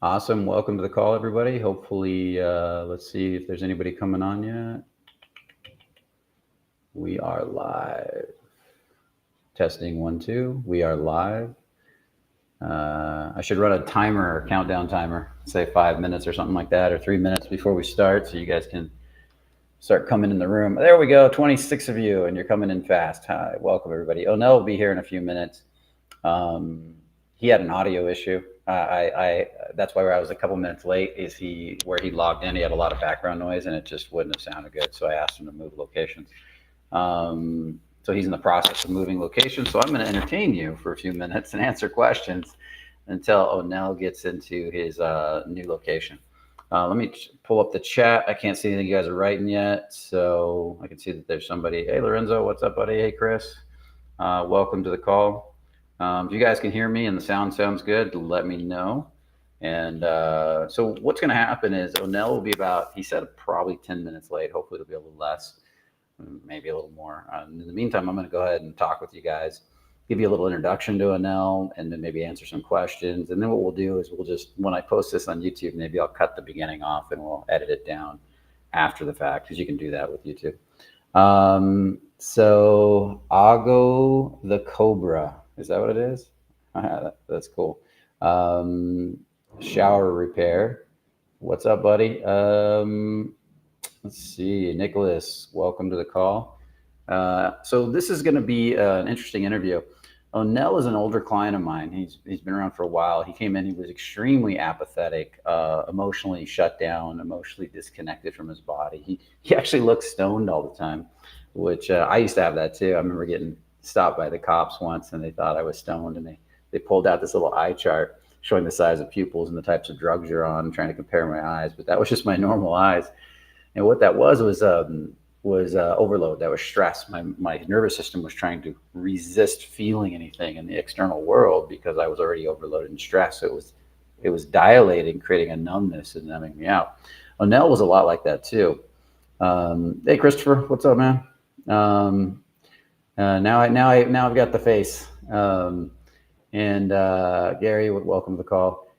Awesome. Welcome to the call, everybody. Hopefully, let's see if there's anybody coming on yet. We are live. Testing 1, 2. We are live. I should run a timer, or countdown timer, say 5 minutes or something like that, or 3 minutes before we start, so you guys can start coming in the room. There we go. 26 of you, and you're coming in fast. Hi, welcome everybody. Onell will be here in a few minutes. He had an audio issue. That's why I was a couple minutes late. Where he logged in, he had a lot of background noise, and it just wouldn't have sounded good. So I asked him to move locations. So he's in the process of moving locations. So I'm going to entertain you for a few minutes and answer questions until Onell gets into his new location. Let me pull up the chat. I can't see anything you guys are writing yet, so I can see that there's somebody. Hey, Lorenzo, what's up, buddy? Hey, Chris. Welcome to the call. If you guys can hear me and the sound sounds good, let me know. And so what's going to happen is Onell will be he said probably 10 minutes late. Hopefully it'll be a little less, maybe a little more. In the meantime, I'm going to go ahead and talk with you guys, give you a little introduction to Onell, and then maybe answer some questions. And then what we'll do is when I post this on YouTube, maybe I'll cut the beginning off and we'll edit it down after the fact, because you can do that with YouTube. So Ago the Cobra. Is that what it is? That's cool. Shower repair. What's up, buddy? Let's see. Nicholas, welcome to the call. So this is going to be an interesting interview. Onell is an older client of mine. He's been around for a while. He came in. He was extremely apathetic, emotionally shut down, emotionally disconnected from his body. He actually looked stoned all the time, which I used to have that too. I remember getting stopped by the cops once, and they thought I was stoned, and they pulled out this little eye chart showing the size of pupils and the types of drugs you're on, trying to compare my eyes. But that was just my normal eyes, and what that was overload. That was stress. My nervous system was trying to resist feeling anything in the external world because I was already overloaded in stress. So it was dilating, creating a numbness and numbing me out. Onell was a lot like that too. Hey, Christopher, what's up, man? Now I've got the face. And Gary, welcome to the call.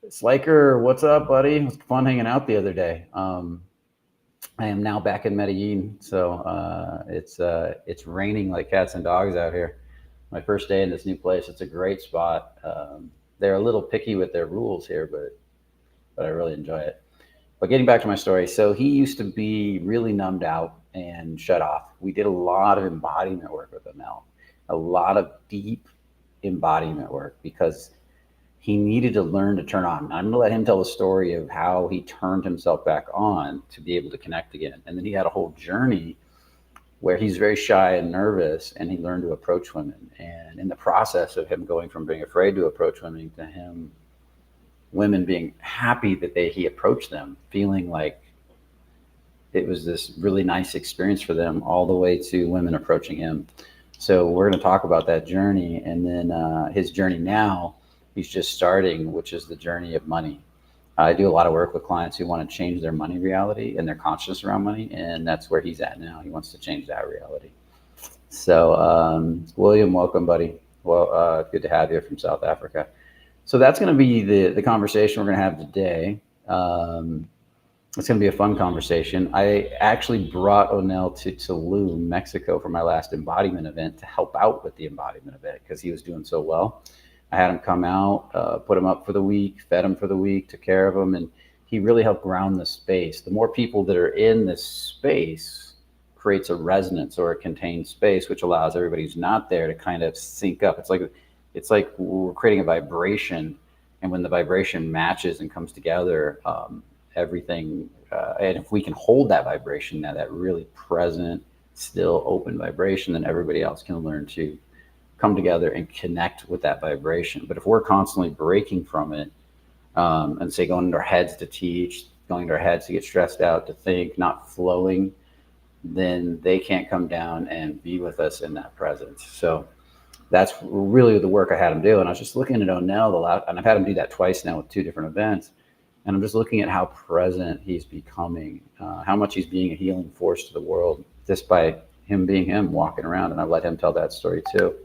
Sliker, what's up, buddy? It was fun hanging out the other day. I am now back in Medellin, so it's raining like cats and dogs out here. My first day in this new place. It's a great spot. They're a little picky with their rules here, but I really enjoy it. But getting back to my story, so he used to be really numbed out and shut off. We did a lot of embodiment work with Onell, a lot of deep embodiment work, because he needed to learn to turn on. I'm going to let him tell the story of how he turned himself back on to be able to connect again. And then he had a whole journey where he's very shy and nervous, and he learned to approach women. And in the process of him going from being afraid to approach women to women being happy that he approached them, feeling like it was this really nice experience for them, all the way to women approaching him. So we're going to talk about that journey, and then his journey now. He's just starting, which is the journey of money. I do a lot of work with clients who want to change their money reality and their consciousness around money, and that's where he's at now. He wants to change that reality. So, William, welcome, buddy. Well, good to have you from South Africa. So that's going to be the conversation we're going to have today. It's going to be a fun conversation. I actually brought Onell to Tulum, Mexico, for my last embodiment event to help out with the embodiment event because he was doing so well. I had him come out, put him up for the week, fed him for the week, took care of him, and he really helped ground the space. The more people that are in this space creates a resonance or a contained space, which allows everybody who's not there to kind of sync up. It's like we're creating a vibration, and when the vibration matches and comes together, everything, and if we can hold that vibration, now that really present, still open vibration, then everybody else can learn to come together and connect with that vibration. But if we're constantly breaking from it, and say going into our heads to teach, going into our heads to get stressed out, to think, not flowing, then they can't come down and be with us in that presence. So that's really the work I had him do. And I was just looking at Onell, and I've had him do that twice now with 2 different events. And I'm just looking at how present he's becoming, how much he's being a healing force to the world just by him being him, walking around. And I've let him tell that story too.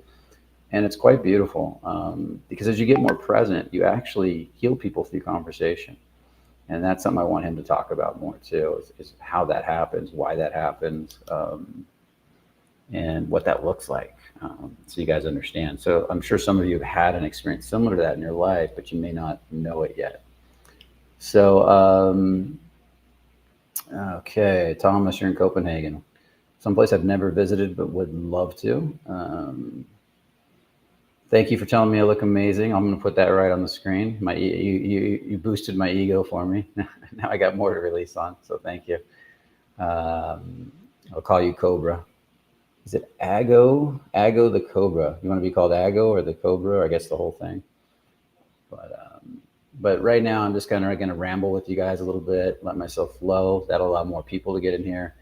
And it's quite beautiful, because as you get more present, you actually heal people through conversation. And that's something I want him to talk about more too, is how that happens, why that happens, and what that looks like, so you guys understand. So I'm sure some of you have had an experience similar to that in your life, but you may not know it yet. So, okay, Thomas, you're in Copenhagen, someplace I've never visited but would love to. Thank you for telling me I look amazing. I'm going to put that right on the screen. You boosted my ego for me. Now I got more to release on, so thank you. I'll call you Cobra. Is it Ago? Ago the Cobra. You want to be called Ago or the Cobra, or I guess the whole thing. But right now I'm just kind of going to ramble with you guys a little bit, let myself flow. That'll allow more people to get in here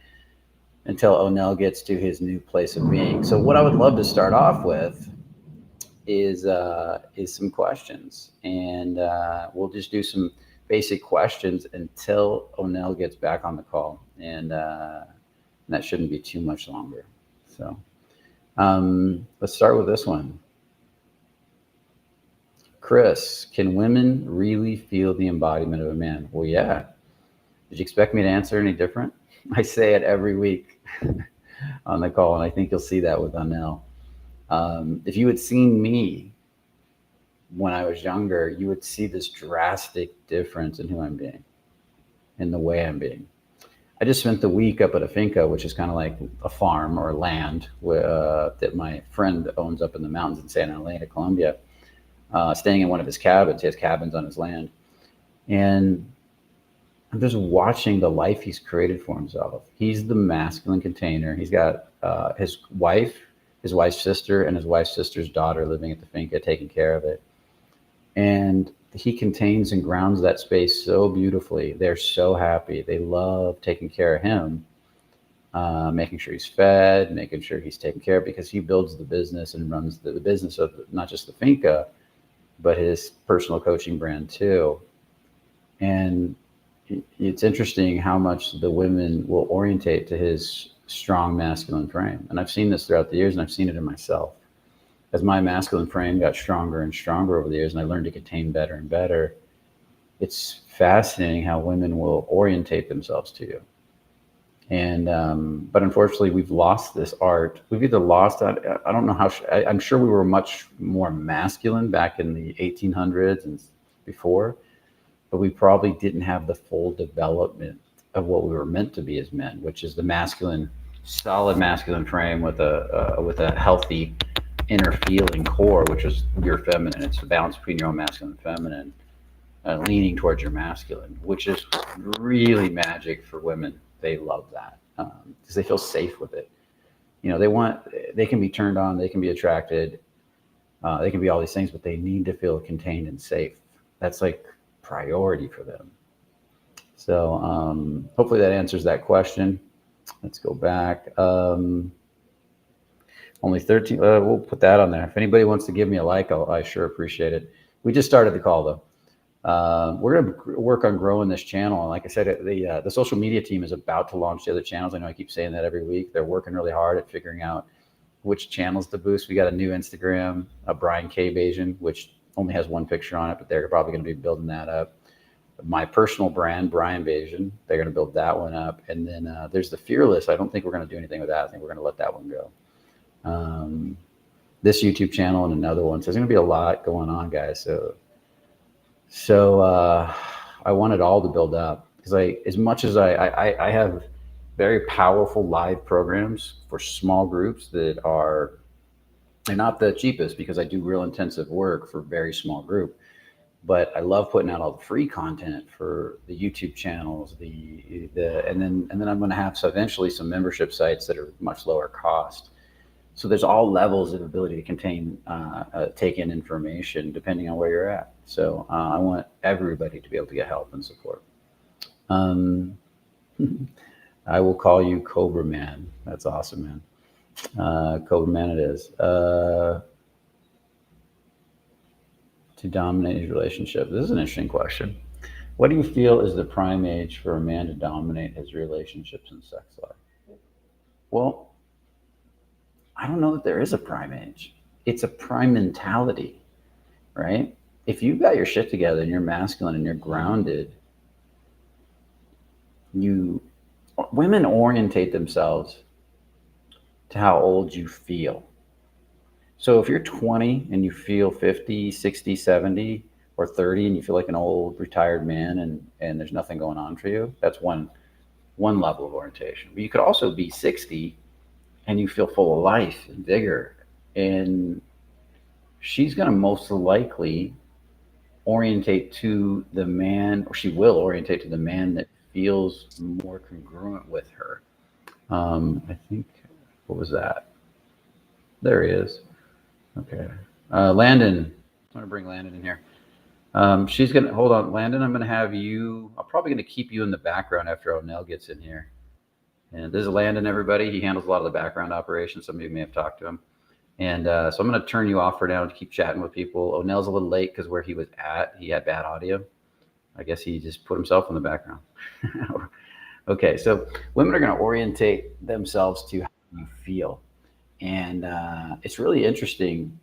until Onell gets to his new place of being. So what I would love to start off with is some questions, and we'll just do some basic questions until Onell gets back on the call, and that shouldn't be too much longer. So let's start with this one. Chris, can women really feel the embodiment of a man? Well, yeah. Did you expect me to answer any different? I say it every week on the call, and I think you'll see that with Onell. If you had seen me when I was younger, you would see this drastic difference in who I'm being, in the way I'm being. I just spent the week up at a finca, which is kind of like a farm or land that my friend owns up in the mountains in Santa Elena, Colombia, staying in one of his cabins. He has cabins on his land. And I'm just watching the life he's created for himself. He's the masculine container. He's got his wife's sister, and his wife's sister's daughter living at the finca, taking care of it. And he contains and grounds that space so beautifully. They're so happy. They love taking care of him, making sure he's fed, making sure he's taken care of, because he builds the business and runs the business of not just the finca, but his personal coaching brand too. And it's interesting how much the women will orientate to his strong masculine frame. And I've seen this throughout the years, and I've seen it in myself. As my masculine frame got stronger and stronger over the years, and I learned to contain better and better, it's fascinating how women will orientate themselves to you. And but unfortunately, we've lost this art. We've either lost, I don't know how, I'm sure we were much more masculine back in the 1800s and before, but we probably didn't have the full development of what we were meant to be as men, which is the masculine, solid masculine frame with a healthy inner feeling core, which is your feminine. It's the balance between your own masculine and feminine, leaning towards your masculine, which is really magic for women. They love that because they feel safe with it. You know, they can be turned on, they can be attracted, they can be all these things, but they need to feel contained and safe. That's like priority for them. So hopefully that answers that question. Let's go back. Only 13. We'll put that on there. If anybody wants to give me a like, I sure appreciate it. We just started the call though. We're going to work on growing this channel. And like I said, the social media team is about to launch the other channels. I know I keep saying that every week. They're working really hard at figuring out which channels to boost. We got a new Instagram, a Brian K. Bayesian, which only has one picture on it, but they're probably going to be building that up. My personal brand, Brian Bayesian, they're going to build that one up. And then there's the Fearless. I don't think we're going to do anything with that. I think we're going to let that one go. This YouTube channel and another one. So there's going to be a lot going on, guys. So I want it all to build up, because as much as I have very powerful live programs for small groups that they're not the cheapest, because I do real intensive work for very small group, but I love putting out all the free content for the YouTube channels, and then I'm going to have eventually some membership sites that are much lower cost. So there's all levels of ability to contain, take in information depending on where you're at. So I want everybody to be able to get help and support. I will call you Cobra Man. That's awesome, man. Cobra Man it is. To dominate his relationship. This is an interesting question. What do you feel is the prime age for a man to dominate his relationships and sex life? Well, I don't know that there is a prime age. it's a prime mentality, right? If you've got your shit together and you're masculine and you're grounded, women orientate themselves to how old you feel. So if you're 20 and you feel 50, 60, 70, or 30 and you feel like an old retired man and there's nothing going on for you, that's one level of orientation. But you could also be 60 and you feel full of life and vigor. And she's going to most likely orientate to the man, or she will orientate to the man that feels more congruent with her. I think, what was that? There he is. Okay. Landon, I'm going to bring Landon in here. She's going to, hold on, Landon, I'm going to have you, I'm probably going to keep you in the background after Onell gets in here. And this is Landon, everybody. He handles a lot of the background operations. Some of you may have talked to him. And so I'm going to turn you off for now to keep chatting with people. Onell's a little late because where he was at, he had bad audio. I guess he just put himself in the background. Okay, so women are going to orientate themselves to how you feel. And it's really interesting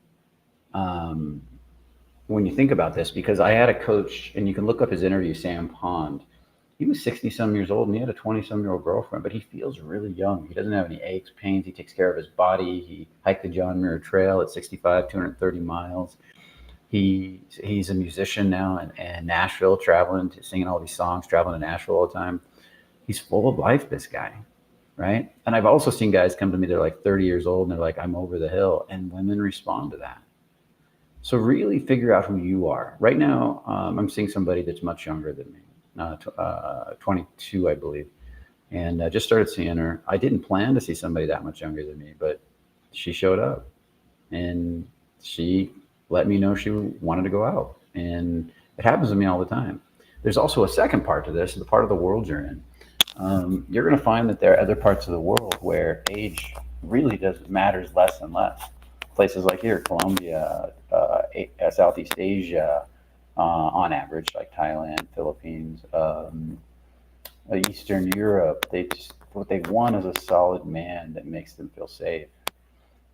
when you think about this, because I had a coach, and you can look up his interview, Sam Pond. He was 60-some years old, and he had a 20-some-year-old girlfriend, but he feels really young. He doesn't have any aches, pains. He takes care of his body. He hiked the John Muir Trail at 65, 230 miles. He's a musician now in Nashville, traveling, singing all these songs, traveling to Nashville all the time. He's full of life, this guy, right? And I've also seen guys come to me, they're like 30 years old, and they're like, I'm over the hill. And women respond to that. So really figure out who you are. Right now, I'm seeing somebody that's much younger than me. 22, I believe. And I just started seeing her. I didn't plan to see somebody that much younger than me, but she showed up and she let me know she wanted to go out. And it happens to me all the time. There's also a second part to this, the part of the world you're in. You're going to find that there are other parts of the world where age really matters less and less. Places like here, Colombia, Southeast Asia, on average, like Thailand, Philippines, Eastern Europe, what they want is a solid man that makes them feel safe.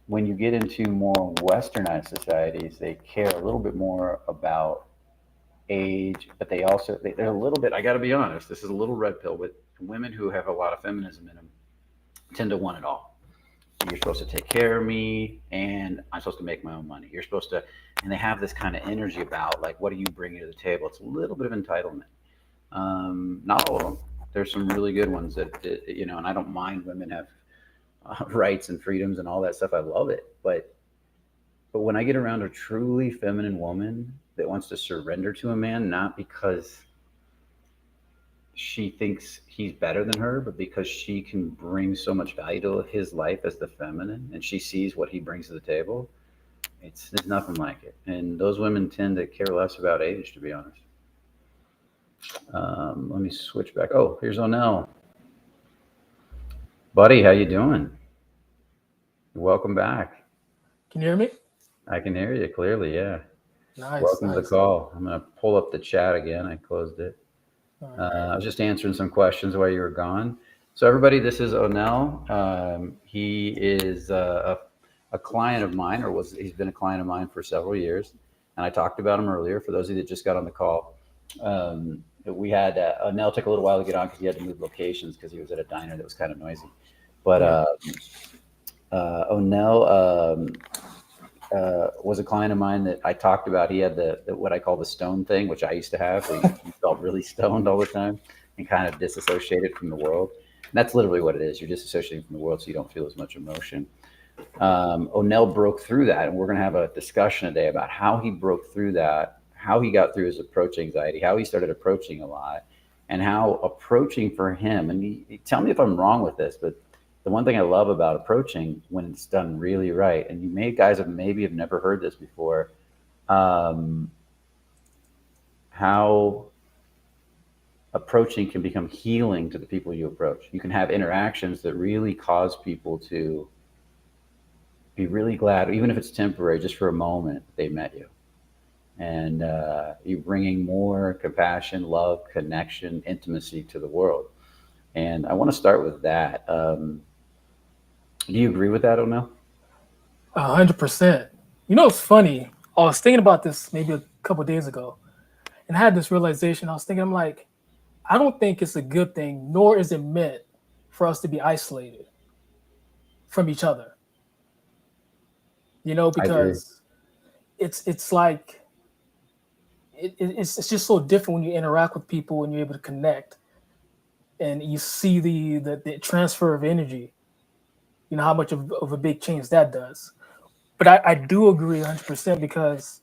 When you get into more westernized societies, they care a little bit more about age, but they're a little bit, I got to be honest, this is a little red pill, but women who have a lot of feminism in them tend to want it all. You're supposed to take care of me, and I'm supposed to make my own money. You're supposed to, and they have this kind of energy about, like, what are you bringing to the table? It's a little bit of entitlement. Not all of them. There's some really good ones that, and I don't mind women have rights and freedoms and all that stuff. I love it. But when I get around a truly feminine woman that wants to surrender to a man, not because she thinks he's better than her, but because she can bring so much value to his life as the feminine, and she sees what he brings to the table, there's nothing like it. And those women tend to care less about age, to be honest. Let me switch back. Oh, here's Onell. Buddy, how you doing? Welcome back. Can you hear me? I can hear you clearly, yeah. Nice. Welcome to the call. I'm going to pull up the chat again. I closed it. I was just answering some questions while you were gone. So everybody, this is Onell. He is a client of mine, he's been a client of mine for several years. And I talked about him earlier. For those of you that just got on the call, we had Onell took a little while to get on because he had to move locations because he was at a diner that was kind of noisy. But Onell was a client of mine that I talked about. He had the what I call the stone thing, which I used to have, where you felt really stoned all the time and kind of disassociated from the world. And that's literally what it is. You're disassociating from the world, so you don't feel as much emotion. Onell broke through that, and we're going to have a discussion today about how he broke through that, how he got through his approach anxiety, how he started approaching a lot, and how approaching for him, and tell me if I'm wrong with this, but the one thing I love about approaching when it's done really right, and you guys have never heard this before, how approaching can become healing to the people you approach. You can have interactions that really cause people to be really glad, even if it's temporary, just for a moment, they met you. And you're bringing more compassion, love, connection, intimacy to the world. And I want to start with that. Do you agree with that, Onell? 100%. You know, it's funny. I was thinking about this maybe a couple days ago, and I had this realization. I was thinking, I'm like, I don't think it's a good thing, nor is it meant for us to be isolated from each other. You know, I agree. because it's like it's just so different when you interact with people and you're able to connect and you see the transfer of energy. You know how much of a big change that does. But I do agree 100% because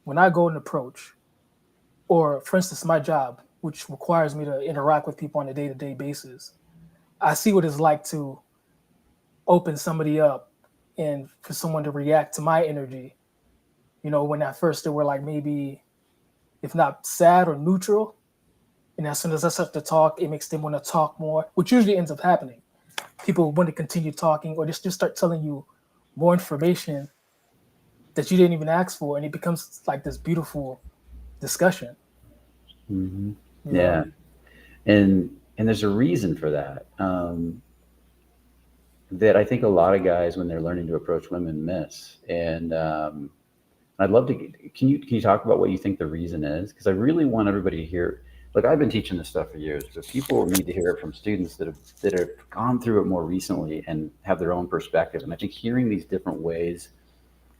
when I go and approach, or for instance, my job, which requires me to interact with people on a day to day basis, I see what it's like to open somebody up and for someone to react to my energy. You know, when at first they were like maybe, if not sad or neutral, and as soon as I start to talk, it makes them want to talk more, which usually ends up happening. People want to continue talking or just start telling you more information that you didn't even ask for, and it becomes like this beautiful discussion. Hmm. You know, Yeah, and there's a reason for that. That I think a lot of guys, when they're learning to approach women, miss. And I'd love to. Can you talk about what you think the reason is? Because I really want everybody to hear. Like, I've been teaching this stuff for years, but people need to hear it from students that have gone through it more recently and have their own perspective. And I think hearing these different ways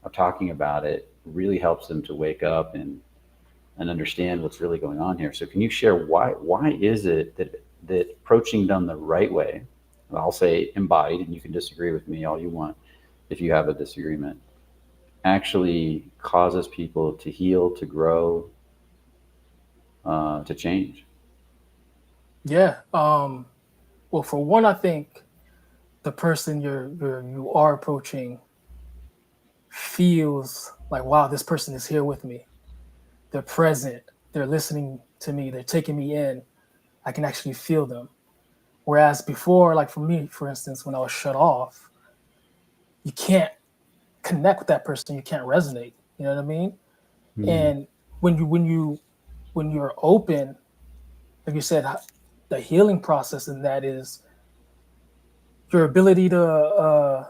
of talking about it really helps them to wake up and understand what's really going on here. So can you share why is it that approaching done the right way, I'll say embodied, and you can disagree with me all you want if you have a disagreement, actually causes people to heal, to grow, to change? yeah. Well, for one, I think the person you are approaching feels like, wow, this person is here with me. They're present. They're listening to me. They're taking me in. I can actually feel them. Whereas before, like for me, for instance, when I was shut off, you can't connect with that person. You can't resonate. You know what I mean? Mm. And when you're open, like you said, the healing process in that is your ability to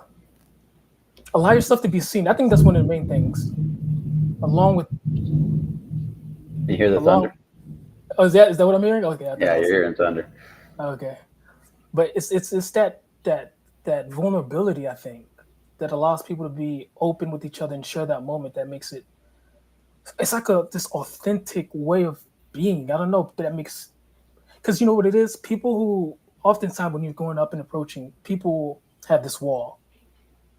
allow yourself to be seen. I think that's one of the main things. Along with You hear the along, thunder? oh, is that what I'm hearing? Okay, I thought Yeah, I you're was hearing thunder. okay. But it's that vulnerability, I think, that allows people to be open with each other and share that moment that makes it. It's like a this authentic way of being. I don't know, but that makes because you know what it is. People who oftentimes when you're going up and approaching, people have this wall.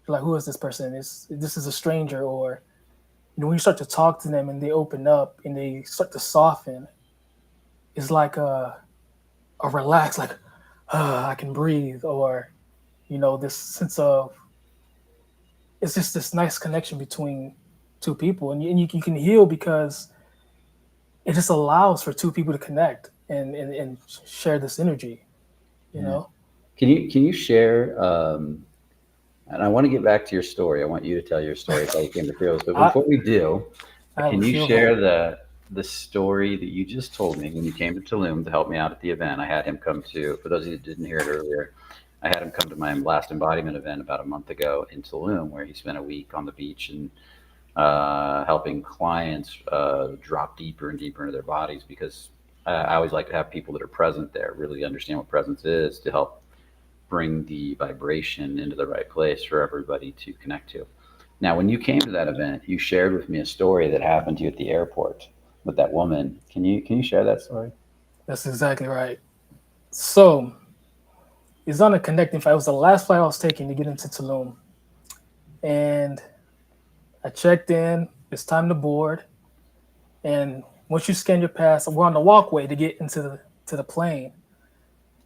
Like, who is this person? This is a stranger, or you know, when you start to talk to them and they open up and they start to soften, it's like a relax, like I can breathe, or you know, this sense of it's just this nice connection between two people, and you can heal because it just allows for two people to connect and share this energy. You Yeah. know, Can you share? And I want to get back to your story. I want you to tell your story of how you came to feel this. But I before we do, I have a can you few of them. share the story that you just told me when you came to Tulum to help me out at the event? I had him come to. For those of you that didn't hear it earlier, I had him come to my last embodiment event about a month ago in Tulum, where he spent a week on the beach and helping clients drop deeper and deeper into their bodies. Because I always like to have people that are present there really understand what presence is to help bring the vibration into the right place for everybody to connect to. Now, when you came to that event, you shared with me a story that happened to you at the airport with that woman. Can you share that story? That's exactly right. So it's on a connecting flight. It was the last flight I was taking to get into Tulum, and I checked in. It's time to board, and once you scan your pass, we're on the walkway to get into the plane.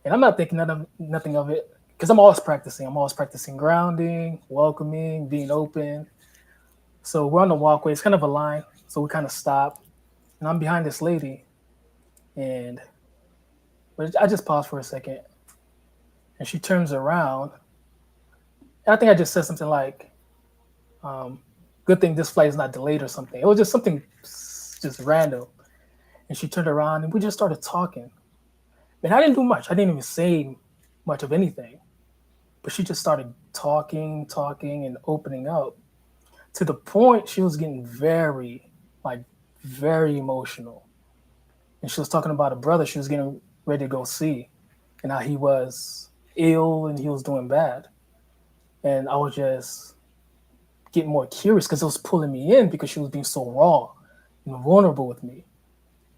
And I'm not thinking nothing of it because I'm always practicing. I'm always practicing grounding, welcoming, being open. So we're on the walkway. It's kind of a line. So we kind of stop, and I'm behind this lady, and but I just pause for a second, and she turns around. And I think I just said something like, um, "Good thing this flight is not delayed or something." It was just something just random. And she turned around, and we just started talking. And I didn't do much. I didn't even say much of anything. But she just started talking, talking, and opening up. to the point she was getting very emotional. And she was talking about a brother she was getting ready to go see and how he was ill and he was doing bad. And I was just getting more curious because it was pulling me in because she was being so raw and vulnerable with me.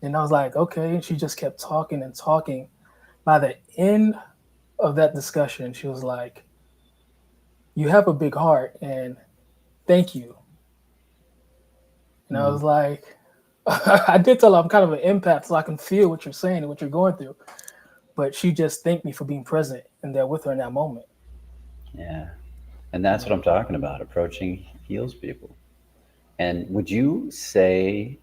And I was like, okay. And she just kept talking and talking. By the end of that discussion, she was like, you have a big heart and thank you. And I Mm. was like, I did tell her I'm kind of an empath, so I can feel what you're saying and what you're going through. But she just thanked me for being present and there with her in that moment. Yeah. And that's what I'm talking about. Approaching heals people. And would you say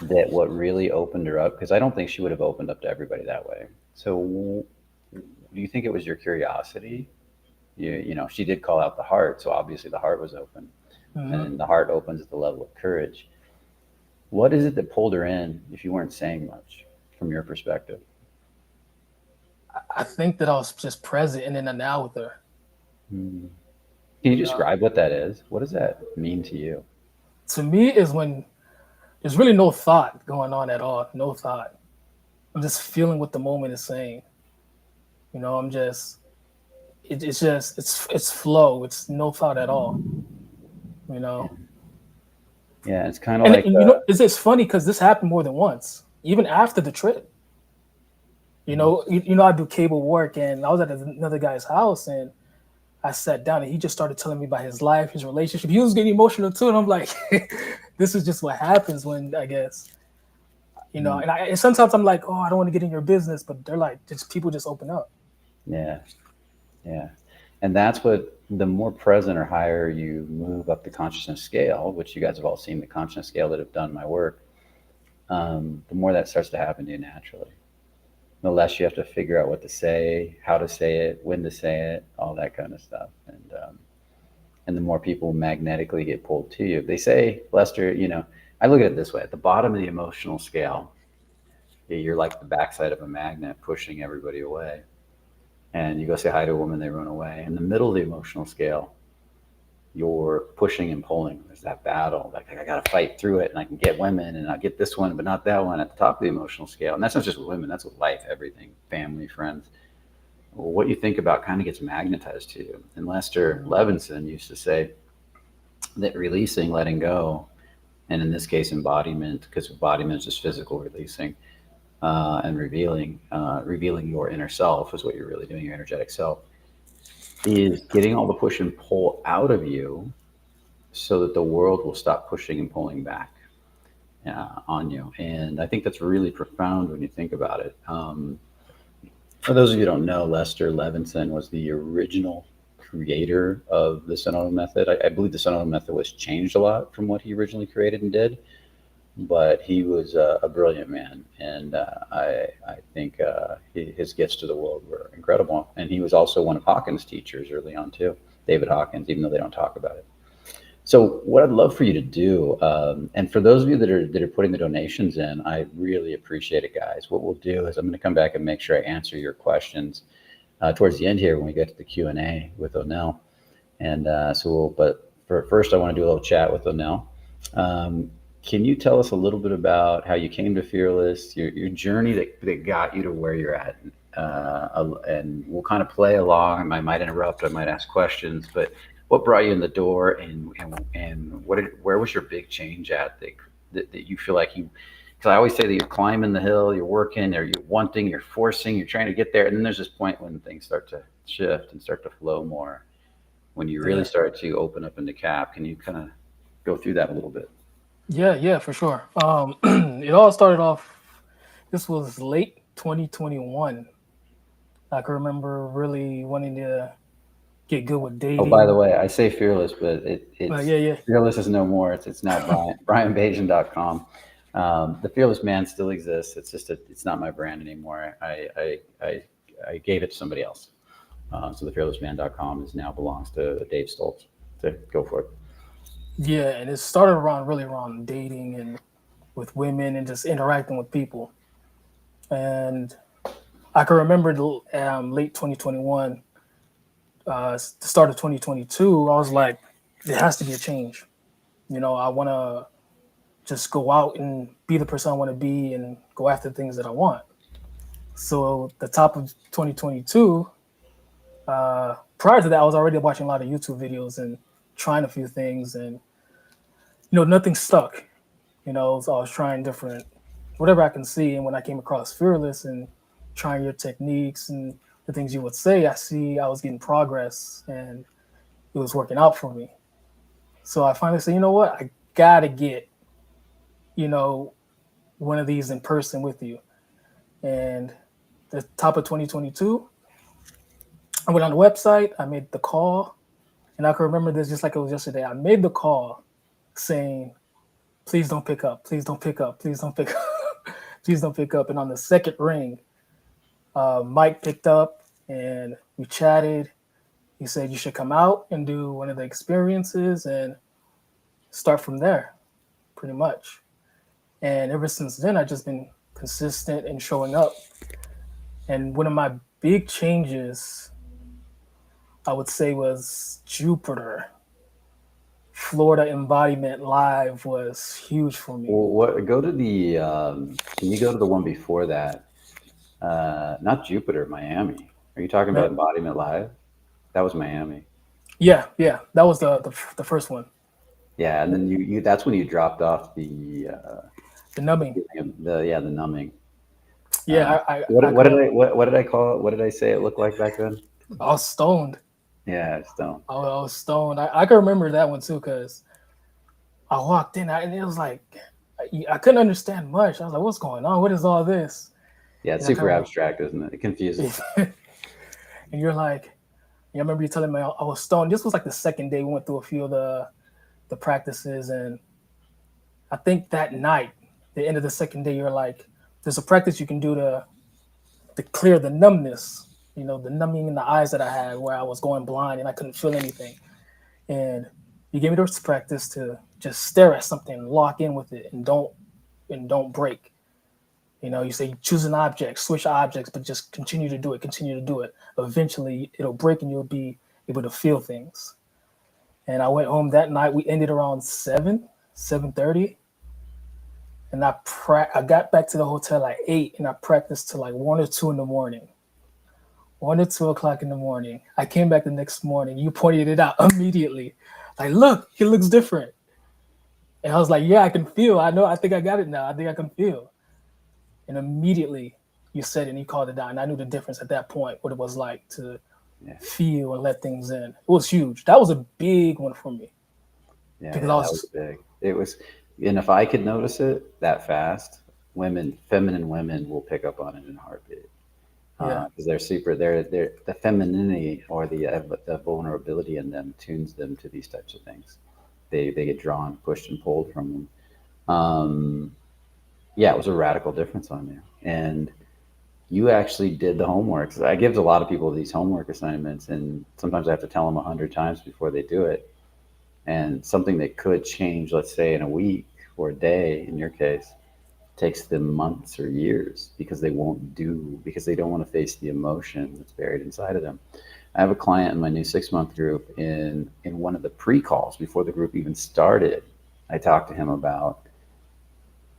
that what really opened her up, because I don't think she would have opened up to everybody that way. So do you think it was your curiosity? She did call out the heart, so obviously the heart was open, Mm-hmm. and the heart opens at the level of courage. What is it that pulled her in if you weren't saying much from your perspective? I think that I was just present and in the now with her. Hmm. Can you You know, describe what that is? What does that mean to you? to me is when there's really no thought going on at all. No thought. I'm just feeling what the moment is saying. I'm just it's just it's flow. It's no thought at all. You Yeah, know, yeah, it's kind of and, like and it's funny because this happened more than once, even after the trip. I do cable work, and I was at another guy's house, and I sat down, and he just started telling me about his life, his relationship. He was getting emotional too, and I'm like, this is just what happens when I guess. mm, And sometimes I'm like, oh, I don't want to get in your business, but they're like, just people just open up. yeah, yeah. And that's what the more present or higher you move up the consciousness scale, which you guys have all seen the consciousness scale that have done my work, the more that starts to happen to you naturally. The less you have to figure out what to say, how to say it, when to say it, all that kind of stuff. And the more people magnetically get pulled to you. They say, Lester, I look at it this way: at the bottom of the emotional scale, you're like the backside of a magnet pushing everybody away. And you go say hi to a woman, they run away. In the middle of the emotional scale, you're pushing and pulling. There's that battle. Like I got to fight through it, and I can get women, and I get this one, but not that one. At the top of the emotional scale, and that's not just with women. That's with life, everything, family, friends. Well, what you think about kind of gets magnetized to you. And Lester Levinson used to say that releasing, letting go, and in this case, embodiment, because embodiment is just physical releasing and revealing your inner self is what you're really doing, your energetic self, is getting all the push and pull out of you so that the world will stop pushing and pulling back on you. And I think that's really profound when you think about it. For those of you who don't know, Lester Levinson was the original creator of the Sonoma method. I believe the Sonoma method was changed a lot from what he originally created and did, but he was a brilliant man, and I think his gifts to the world were incredible. And he was also one of Hawkins' teachers early on too, David Hawkins, even though they don't talk about it. So what I'd love for you to do, and for those of you that are putting the donations in, I really appreciate it, guys. What we'll do is I'm going to come back and make sure I answer your questions towards the end here when we get to the Q&A with Onell. And but for first, I want to do a little chat with Onell. Um, can you tell us a little bit about how you came to Fearless, your journey that got you to where you're at? And we'll kind of play along. I might interrupt, I might ask questions, but what brought you in the door, and where was your big change at that you feel like you? Because I always say that you're climbing the hill, you're working, or you're wanting, you're forcing, you're trying to get there, and then there's this point when things start to shift and start to flow more. When you really Yeah, start to open up into cap, can you kind of go through that a little bit? yeah, for sure. It all started off. This was late 2021. I can remember really wanting to get good with Oh, by the dating. way, I say fearless, but But it's yeah, yeah, fearless is no more. It's now brianbajan.com. The fearless man still exists. It's just it's not my brand anymore. I gave it to somebody else. So the fearlessman.com is now belongs to Dave Stoltz. So go for it. yeah. And it started around dating and with women and just interacting with people. And I can remember late 2021, the start of 2022. I was like, there has to be a change. I want to just go out and be the person I want to be and go after things that I want. So the top of 2022, prior to that, I was already watching a lot of YouTube videos and trying a few things, and nothing stuck. So I was trying different, whatever I can see. And when I came across Fearless and trying your techniques and the things you would say, I was getting progress and it was working out for me. So I finally said, you know what, I gotta get, you know, one of these in person with you. And the top of 2022, I went on the website, I made the call, and I can remember this just like it was yesterday. I made the call saying, please don't pick up, please don't pick up, please don't pick up, please don't pick up. And on the second ring, Mike picked up and we chatted. He said, you should come out and do one of the experiences and start from there, pretty much. And ever since then, I've just been consistent and showing up. And one of my big changes, I would say, was Jupiter. Florida Embodiment Live was huge for me. Well, go to the, can you go to the one before that? Not Jupiter, Miami. Are you talking about Embodiment Live? That was Miami. Yeah, that was the first one. Yeah, and then you that's when you dropped off the numbing. the numbing. Yeah, what did I call it? What did I say it looked like back then? I was stoned. Yeah, stoned. I was stoned. I can remember that one too because I walked in and it was like I couldn't understand much. I was like, "What's going on? What is all this?" Yeah, it's super abstract, isn't it? It confuses. And you're like, I remember you telling me I was stoned. This was like the second day we went through a few of the practices, and I think that night, the end of the second day, you're like, there's a practice you can do to clear the numbness, the numbing in the eyes that I had where I was going blind and I couldn't feel anything. And you gave me this practice to just stare at something, lock in with it, and don't break. You say choose an object, switch objects, but just continue to do it. Eventually it'll break and you'll be able to feel things. And I went home that night. We ended around 7:30. And I got back to the hotel at 8 and I practiced till like 1 or 2 in the morning. 1 or 2 o'clock in the morning. I came back the next morning. You pointed it out immediately. Like, look, he looks different. And I was like, yeah, I can feel. I know. I think I got it now. I think I can feel. And immediately you said it and you called it out. And I knew the difference at that point, what it was like to feel and let things in. It was huge. That was a big one for me. Yeah, that was big. It was, and if I could notice it that fast, feminine women will pick up on it in a heartbeat. Because they're the femininity or the vulnerability in them tunes them to these types of things. They get drawn, pushed, and pulled from them. It was a radical difference on you, and you actually did the homework. I give a lot of people these homework assignments, and sometimes I have to tell them 100 times before they do it. And something that could change, let's say in a week or a day, in your case, takes them months or years because they don't want to face the emotion that's buried inside of them. I have a client in my new 6-month group in one of the pre-calls before the group even started. I talked to him about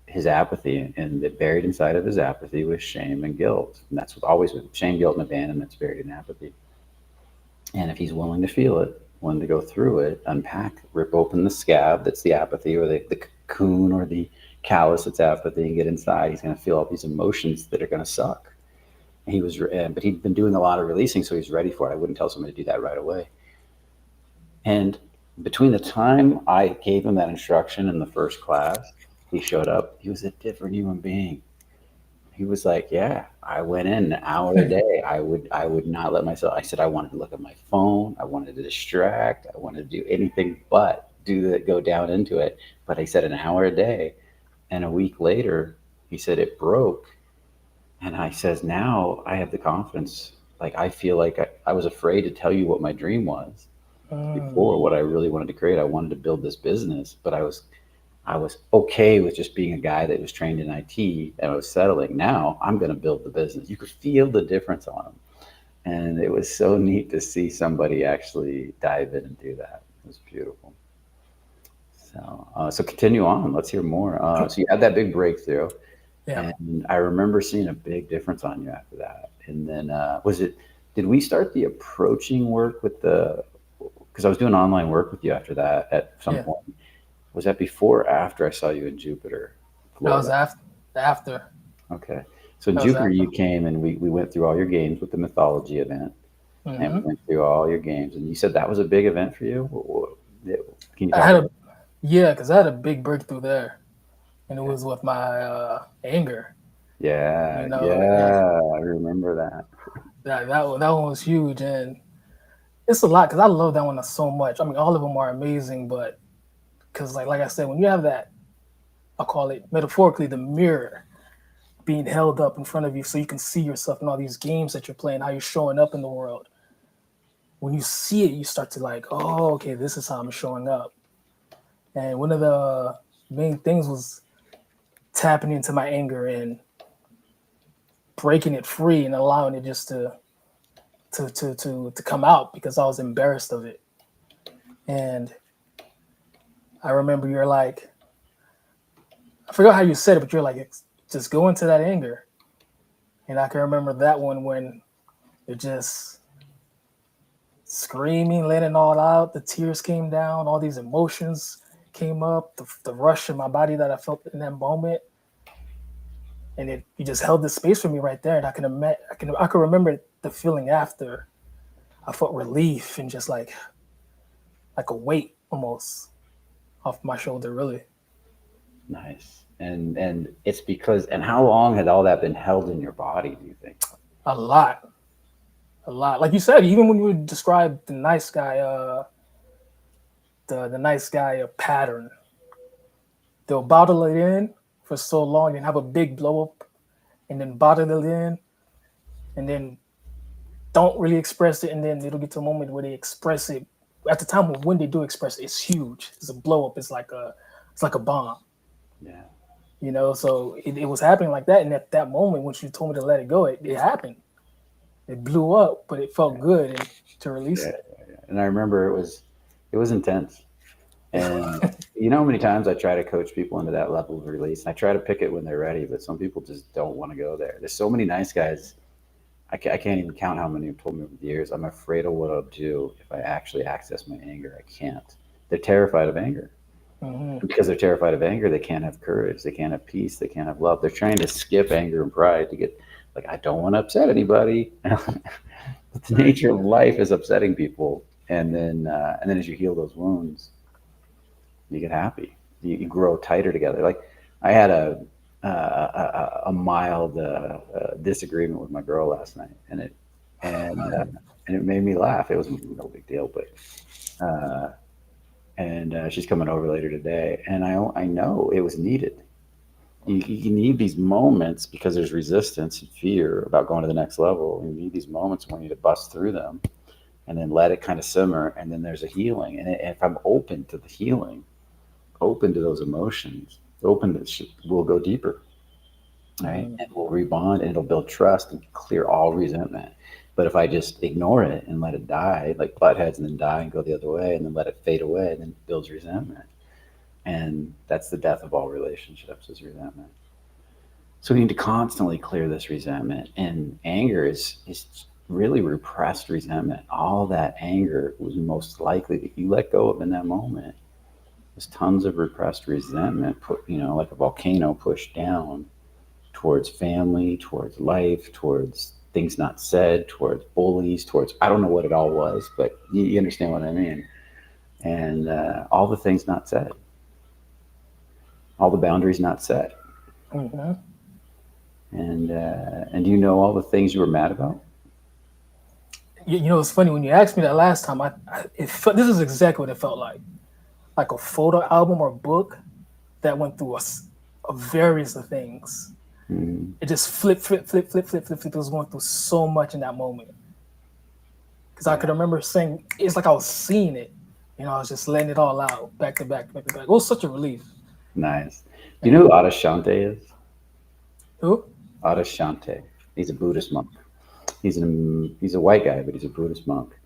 his apathy, and that buried inside of his apathy was shame and guilt. And that's what always with shame, guilt, and abandonment's buried in apathy. And if he's willing to feel it, willing to go through it, unpack, rip open the scab that's the apathy, or the cocoon, or the callus that's apathy, and get inside, he's going to feel all these emotions that are going to suck. And but he'd been doing a lot of releasing, so he's ready for it. I wouldn't tell somebody to do that right away. And between the time I gave him that instruction in the first class, he showed up, he was a different human being. He was like, yeah, I went in an hour a day. I would not let myself. I said I wanted to look at my phone. I wanted to distract. I wanted to do anything but go down into it. But I said an hour a day. And a week later, he said it broke. And I says, now I have the confidence. Like, I feel like I was afraid to tell you what my dream was before, what I really wanted to create. I wanted to build this business, but I was okay with just being a guy that was trained in IT and I was settling. Now I'm going to build the business. You could feel the difference on him. And it was so neat to see somebody actually dive in and do that. was beautiful. So continue on. Let's hear more. So you had that big breakthrough, Yeah, and I remember seeing a big difference on you after that. And then was it? Did we start the approaching work with the? Because I was doing online work with you after that at some yeah. point. Was that before or after I saw you in Jupiter, That was Florida? after. Okay. So in That was Jupiter, after. you came and we went through all your games with the mythology event, and we Hmm. went through all your games. And you said that was a big event for you. Yeah, can you I talk had about? a Yeah, because I had a big breakthrough there, and it was with my anger. Yeah, And yeah, I remember that. that one was huge, and it's a lot because I love that one so much. I mean, all of them are amazing, but because like I said, when you have that, I call it metaphorically the mirror being held up in front of you, so you can see yourself in all these games that you're playing, how you're showing up in the world. When you see it, you start to like, oh, okay, this is how I'm showing up. And one of the main things was tapping into my anger and breaking it free and allowing it just to come out because I was embarrassed of it. And I remember you're like, I forgot how you said it, but you're like, just go into that anger. And I can remember that one when you're just screaming, letting it all out. The tears came down, all these emotions came up, the rush in my body that I felt in that moment. And you just held this space for me right there. And I can remember the feeling after. I felt relief and just like a weight almost off my shoulder, really. Nice. And it's because and how long had all that been held in your body, do you think? A lot, a lot. Like you said, even when you would describe the nice guy, the nice guy pattern, they'll bottle it in for so long and have a big blow up, and then bottle it in, and then don't really express it, and then it'll get to a moment where they express it. At the time when they do express it, it's huge. It's a blow up. It's like a bomb. Yeah. So it was happening like that, and at that moment, when you told me to let it go, it happened. It blew up, but it felt good and to release Yeah. it. And I remember it was intense. And you know how many times I try to coach people into that level of release? And I try to pick it when they're ready, but some people just don't want to go there. There's so many nice guys. I can't even count how many have told me over the years. I'm afraid of what I'll do if I actually access my anger. I can't. They're terrified of anger. Hmm. And because they're terrified of anger, they can't have courage. They can't have peace. They can't have love. They're trying to skip anger and pride to get, like, I don't want to upset anybody. But the Right. nature of life is upsetting people. And then as you heal those wounds, you get happy. You grow tighter together. Like I had a mild disagreement with my girl last night, and it made me laugh. It was no big deal, but and she's coming over later today, and I know it was needed. You need these moments because there's resistance and fear about going to the next level. You need these moments when you need to bust through them and then let it kind of simmer, and then there's a healing. And if I'm open to the healing, open to those emotions, open to we'll go deeper, right? Mm. And we'll rebond, and it'll build trust and clear all resentment. But if I just ignore it and let it die, like butt heads and then die and go the other way, and then let it fade away, then it builds resentment. And that's the death of all relationships is resentment. So we need to constantly clear this resentment. And anger is really repressed resentment. All that anger was most likely that you let go of in that moment. There's tons of repressed resentment put, like a volcano pushed down towards family, towards life, towards things not said, towards bullies, towards I don't know what it all was, but you understand what I mean. And all the things not said, all the boundaries not set, Hmm. and do you know all the things you were mad about? It's funny when you asked me that last time. This is exactly what it felt like a photo album or book that went through a various of things. Mm, It just flip, flip, flip, flip, flip, flip, flip. It was going through so much in that moment because I yeah, could remember saying it's like I was seeing it. I was just letting it all out back to back, back to back. It was such a relief. nice. Do you know Yeah. who Adashante is? Who? Adashante. He's a Buddhist monk. He's a white guy, but he's a Buddhist monk.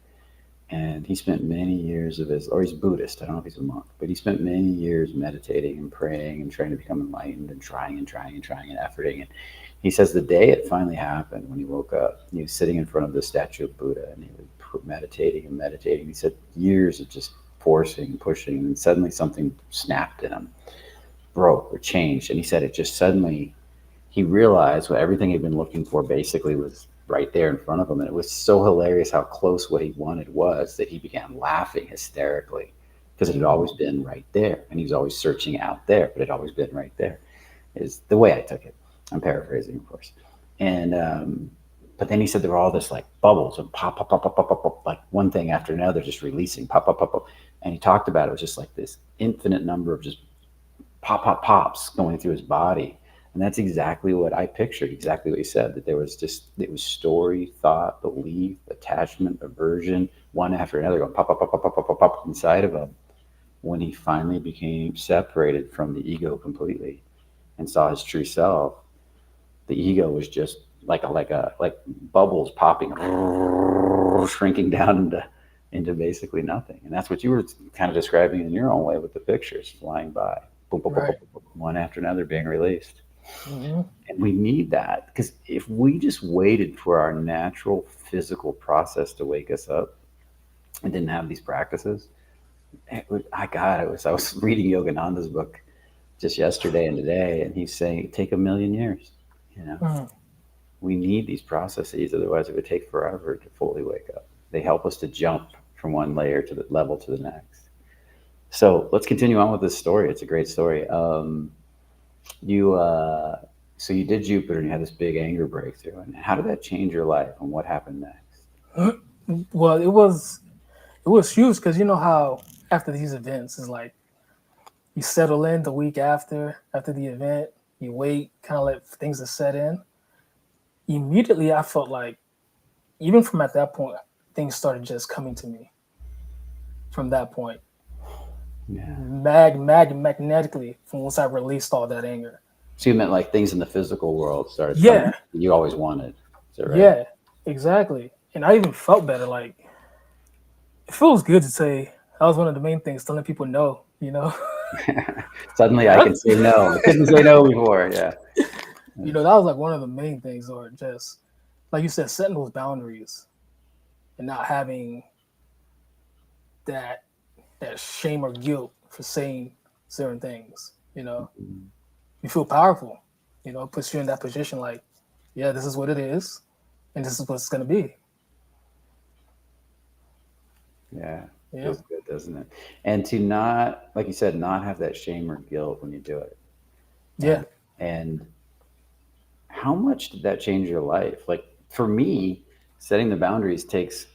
And he spent many years of his, or he's Buddhist, I don't know if he's a monk, but he spent many years meditating and praying and trying to become enlightened and trying and trying and trying and efforting. And he says the day it finally happened, when he woke up, he was sitting in front of the statue of Buddha and he was meditating and meditating. He said years of just forcing and pushing, and then suddenly something snapped in him, broke or changed. And he said it just suddenly, he realized what everything he'd been looking for basically was right there in front of him. And it was so hilarious how close what he wanted was that he began laughing hysterically because it had always been right there. And he was always searching out there, but it had always been right there, is the way I took it. I'm paraphrasing, of course. And, but then he said there were all this like bubbles and pop, pop, pop, pop, pop, pop, pop, like one thing after another, just releasing, pop, pop, pop, pop. And he talked about it was just like this infinite number of just pop, pop, pops going through his body. And that's exactly what I pictured, exactly what you said, that there was just, it was story, thought, belief, attachment, aversion, one after another going pop, pop, pop, pop, pop, pop, pop, pop inside of him when he finally became separated from the ego completely and saw his true self. The ego was just like bubbles popping, shrinking down into basically nothing. And that's what you were kind of describing in your own way with the pictures flying by, boom, boom, boom, Right. boom, boom, one after another being released. Hmm. And we need that because if we just waited for our natural physical process to wake us up and didn't have these practices, I was reading Yogananda's book just yesterday and today, and he's saying it take 1,000,000 years. You know, Mm. we need these processes, otherwise it would take forever to fully wake up. They help us to jump from one layer to the level to the next. So let's continue on with this story. It's a great story. You so you did Jupiter and you had this big anger breakthrough. And how did that change your life and what happened next? Well, it was huge because you know how after these events is like you settle in the week after the event, you wait, kind of let things to set in. Immediately, I felt like even from at that point, things started just coming to me. From that point, Yeah. magnetically, from once I released all that anger. So you meant like things in the physical world started coming Yeah, you always wanted. Is that right? yeah, exactly. And I even felt better. Like it feels good to say that was one of the main things, telling people no. Suddenly I That, can say no. I couldn't say no before. Yeah. that was like one of the main things, or just like you said, setting those boundaries and not having that that shame or guilt for saying certain things. You feel powerful. It puts you in that position. Like, yeah, this is what it is, and this is what it's gonna be. Yeah. Yeah, Feels good, doesn't it? And to not, like you said, not have that shame or guilt when you do it. yeah. And and how much did that change your life? Like for me, setting the boundaries takes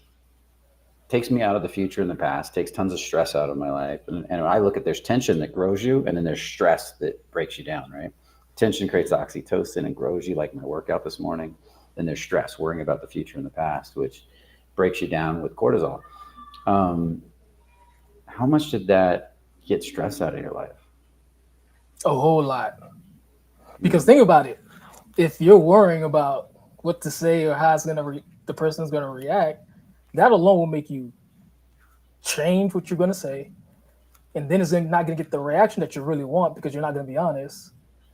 me out of the future and the past, takes tons of stress out of my life. And I look at there's tension that grows you, and then there's stress that breaks you down, right? Tension creates oxytocin and grows you, like my workout this morning. Then there's stress, worrying about the future and the past, which breaks you down with cortisol. Um, how much did that get stress out of your life? A whole lot. Because Mm, think about it. If you're worrying about what to say or how the person's gonna react, that alone will make you change what you're gonna say, and then it's not gonna get the reaction that you really want because you're not gonna be honest.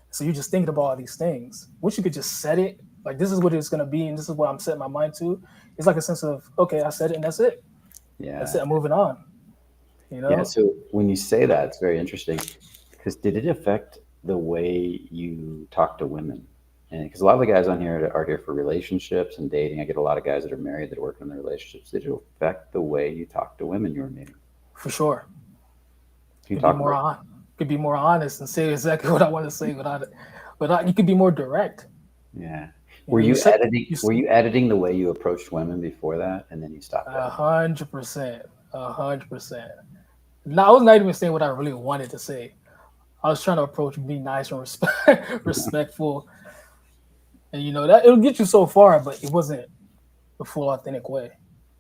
So you're just thinking about all these things. Once you could just set it, like this is what it's gonna be, and this is what I'm setting my mind to. It's like a sense of okay, I said it, and that's it. That's yeah. it. I'm moving on. You Yeah. know, So when you say that, it's very interesting because did it affect the way you talk to women? And because a lot of the guys on here are here for relationships and dating. I get a lot of guys that are married that are working on their relationships. Did it affect the way you talk to women you were meeting? for sure. Can you Could be talk more about? on. Could be more honest and say exactly what I want to say without it. But you could be more direct. Yeah. You set Were you editing the way you approached women before that, and then you stopped a editing? 100%, 100%. No, I was not even saying what I really wanted to say. I was trying to approach, be nice and respectful, and that it'll get you so far, but it wasn't the full authentic way.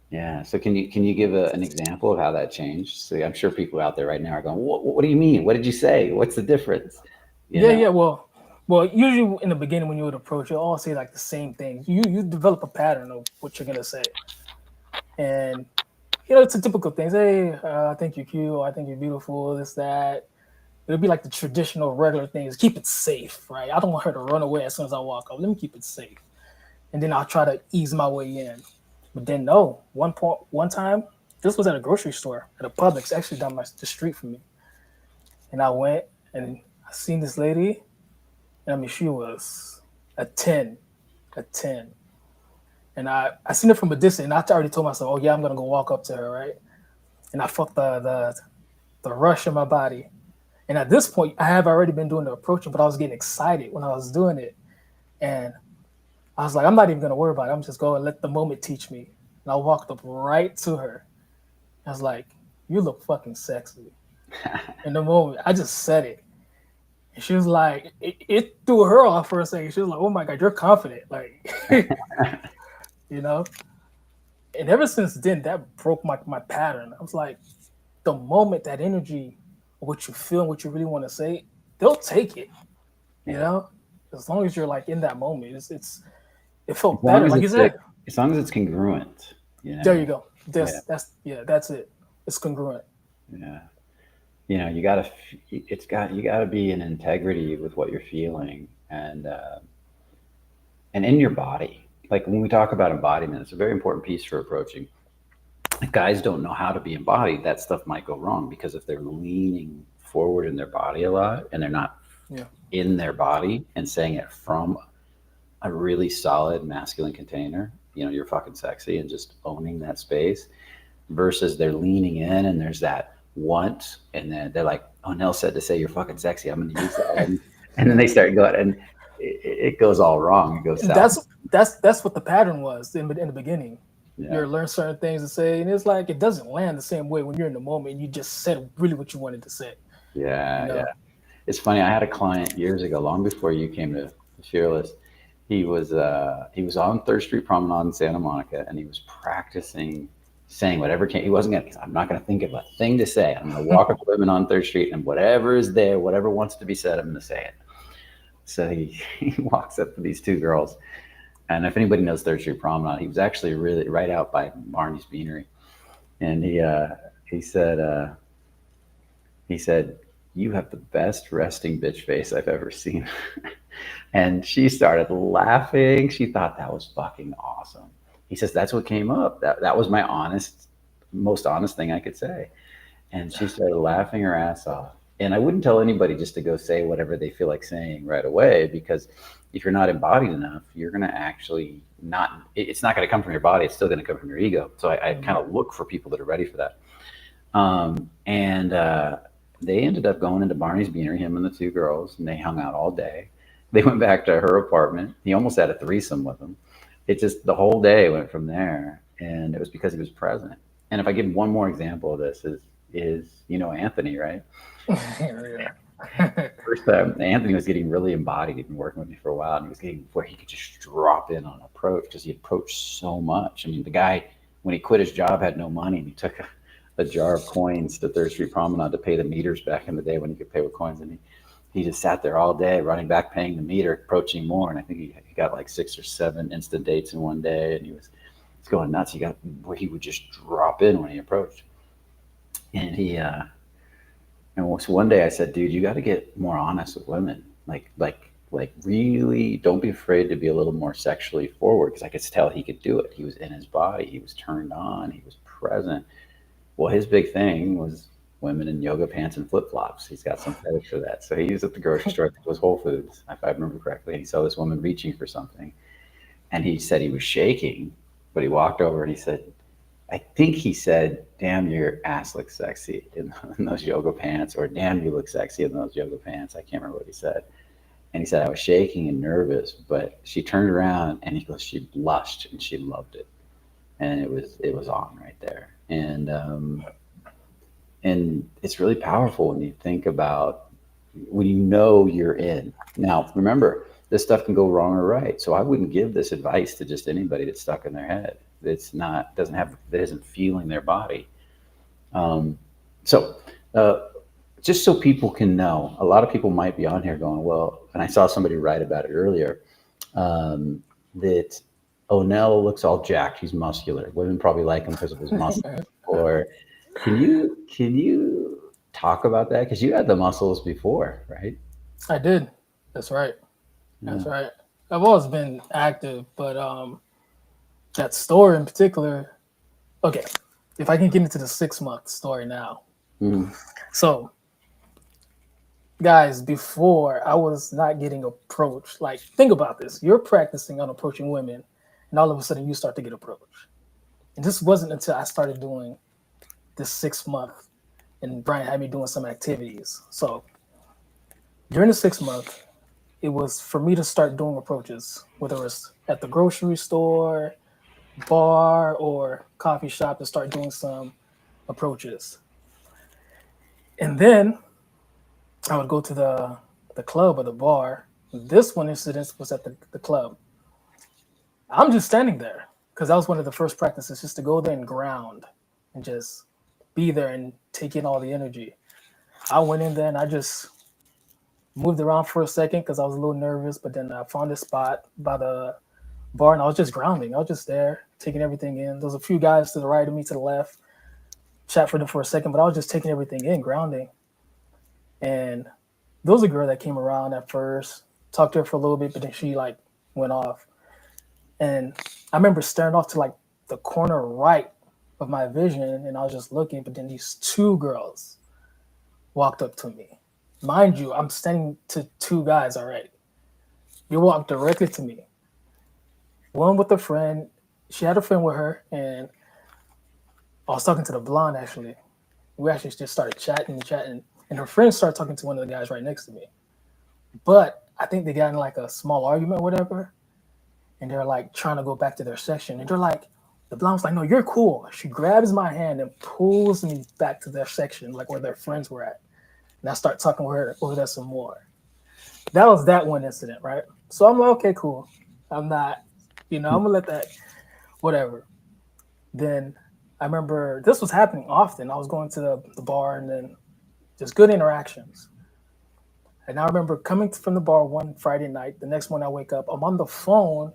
Yeah. So can you give an example of how that changed? So I'm sure people out there right now are going, what do you mean? What did you say? What's the difference? You Yeah, know? yeah. Well, usually in the beginning when you would approach, you all say like the same thing. You develop a pattern of what you're gonna say, and it's a typical things. Hey, I think you're cute. Or I think you're beautiful. This, that. It would be like the traditional, regular things. Keep it safe, right? I don't want her to run away as soon as I walk up. Let me keep it safe, and then I'll try to ease my way in. But then no, one time, this was at a grocery store at a Publix, actually down the street from me, and I went and I seen this lady, and I mean she was a 10, a 10. And I seen her from a distance, and I already told myself, oh yeah, I'm gonna go walk up to her, right? And I felt the rush in my body. And at this point, I have already been doing the approaching, but I was getting excited when I was doing it. And I was like, I'm not even gonna worry about it. I'm just going to let the moment teach me. And I walked up right to her. I was like, you look fucking sexy. In the moment, I just said it. And she was like, it threw her off for a second. She was like, oh my God, you're confident. Like, you know? And ever since then, that broke my pattern. I was like, the moment that energy, what you feel and what you really want to say, they'll take it. You know? As long as you're like in that moment, it felt better. Like you said. As long as it's congruent. You know? There you go. That's it. It's congruent. Yeah. You know, you gotta be in integrity with what you're feeling and in your body. Like when we talk about embodiment, it's a very important piece for approaching. If guys don't know how to be embodied, that stuff might go wrong because if they're leaning forward in their body a lot and they're not in their body and saying it from a really solid masculine container, you know, you're fucking sexy and just owning that space versus they're leaning in and there's that want and then they're like, Onell said to say you're fucking sexy, I'm going to use that. And then they start going and it goes all wrong. It goes south. That's what the pattern was in the beginning. Yeah. You learn certain things to say, and it's like it doesn't land the same way when you're in the moment and you just said really what you wanted to say. Yeah, you know? Yeah. It's funny. I had a client years ago, long before you came to Fearless. He was on Third Street Promenade in Santa Monica, and he was practicing saying whatever came. He wasn't gonna. I'm not gonna think of a thing to say. I'm gonna walk up to women on Third Street, and whatever is there, whatever wants to be said, I'm gonna say it. So he walks up to these two girls. And if anybody knows Third Street Promenade, he was actually really right out by Barney's Beanery. And he said, you have the best resting bitch face I've ever seen. And she started laughing. She thought that was fucking awesome. He says, that's what came up. That was my most honest thing I could say. And she started laughing her ass off. And I wouldn't tell anybody just to go say whatever they feel like saying right away, because if you're not embodied enough, you're going to actually it's not going to come from your body. It's still going to come from your ego. So I kind of look for people that are ready for that. They ended up going into Barney's Beanery, him and the two girls, and they hung out all day. They went back to her apartment. He almost had a threesome with them. It just, the whole day went from there. And it was because he was present. And if I give one more example of this is you know, Anthony, right? First time, Anthony was getting really embodied. He'd been working with me for a while, and he was getting where he could just drop in on approach because he approached so much. I mean, the guy, when he quit his job, had no money, and he took a jar of coins to Third Street Promenade to pay the meters back in the day when you could pay with coins. And he just sat there all day, running back, paying the meter, approaching more. And I think he got like 6 or 7 instant dates in one day, and he was going nuts. He got where he would just drop in when he approached, and and so one day I said, dude, you got to get more honest with women. Like really don't be afraid to be a little more sexually forward, because I could tell he could do it. He was in his body. He was turned on. He was present. Well, his big thing was women in yoga pants and flip-flops. He's got some fetish for that. So he was at the grocery store. I think it was Whole Foods, if I remember correctly. And he saw this woman reaching for something. And he said he was shaking, but he walked over and he said, I think he said, damn, your ass looks sexy in those yoga pants, or damn, you look sexy in those yoga pants. I can't remember what he said. And he said, I was shaking and nervous, but she turned around and he goes, she blushed and she loved it. And it was on right there. And it's really powerful when you think about, when you know you're in. Now, remember, this stuff can go wrong or right. So I wouldn't give this advice to just anybody that's stuck in their head. That isn't feeling their body. Just so people can know, a lot of people might be on here going, well, and I saw somebody write about it earlier, that Onell looks all jacked. He's muscular. Women probably like him because of his muscle. before. Can you talk about that? Because you had the muscles before, right? I did. That's right. That's Yeah. right. I've always been active, but that story in particular. Okay, if I can get into the 6 month story now. Mhm. So, guys, before I was not getting approached. Like, think about this: you're practicing on approaching women, and all of a sudden you start to get approached. And this wasn't until I started doing this 6 month, and Brian had me doing some activities. So during the 6 month, it was for me to start doing approaches, whether it was at the grocery store, bar, or coffee shop, to start doing some approaches. And then I would go to the club or the bar. This one incident was at the club. I'm just standing there because that was one of the first practices, just to go there and ground and just be there and take in all the energy. I went in there and I just moved around for a second because I was a little nervous, but then I found a spot by the bar and I was just grounding. I was just there taking everything in. There was a few guys to the right of me, to the left, chat for them for a second, but I was just taking everything in, grounding. And there was a girl that came around at first, talked to her for a little bit, but then she like went off. And I remember staring off to like the corner right of my vision, and I was just looking, but then these two girls walked up to me. Mind you, I'm standing to two guys, all right. They walked directly to me. One with a friend. She had a friend with her, and I was talking to the blonde actually. We actually just started chatting, and her friend started talking to one of the guys right next to me. But I think they got in like a small argument or whatever, and they're like trying to go back to their section. And they're like, the blonde was like, no, you're cool. She grabs my hand and pulls me back to their section, like where their friends were at. And I start talking with her over there some more. That was that one incident, right? So I'm like, okay, cool. I'm not, I'm gonna let that, whatever. Then I remember this was happening often. I was going to the bar and then just good interactions. And I remember coming from the bar one Friday night. The next morning I wake up, I'm on the phone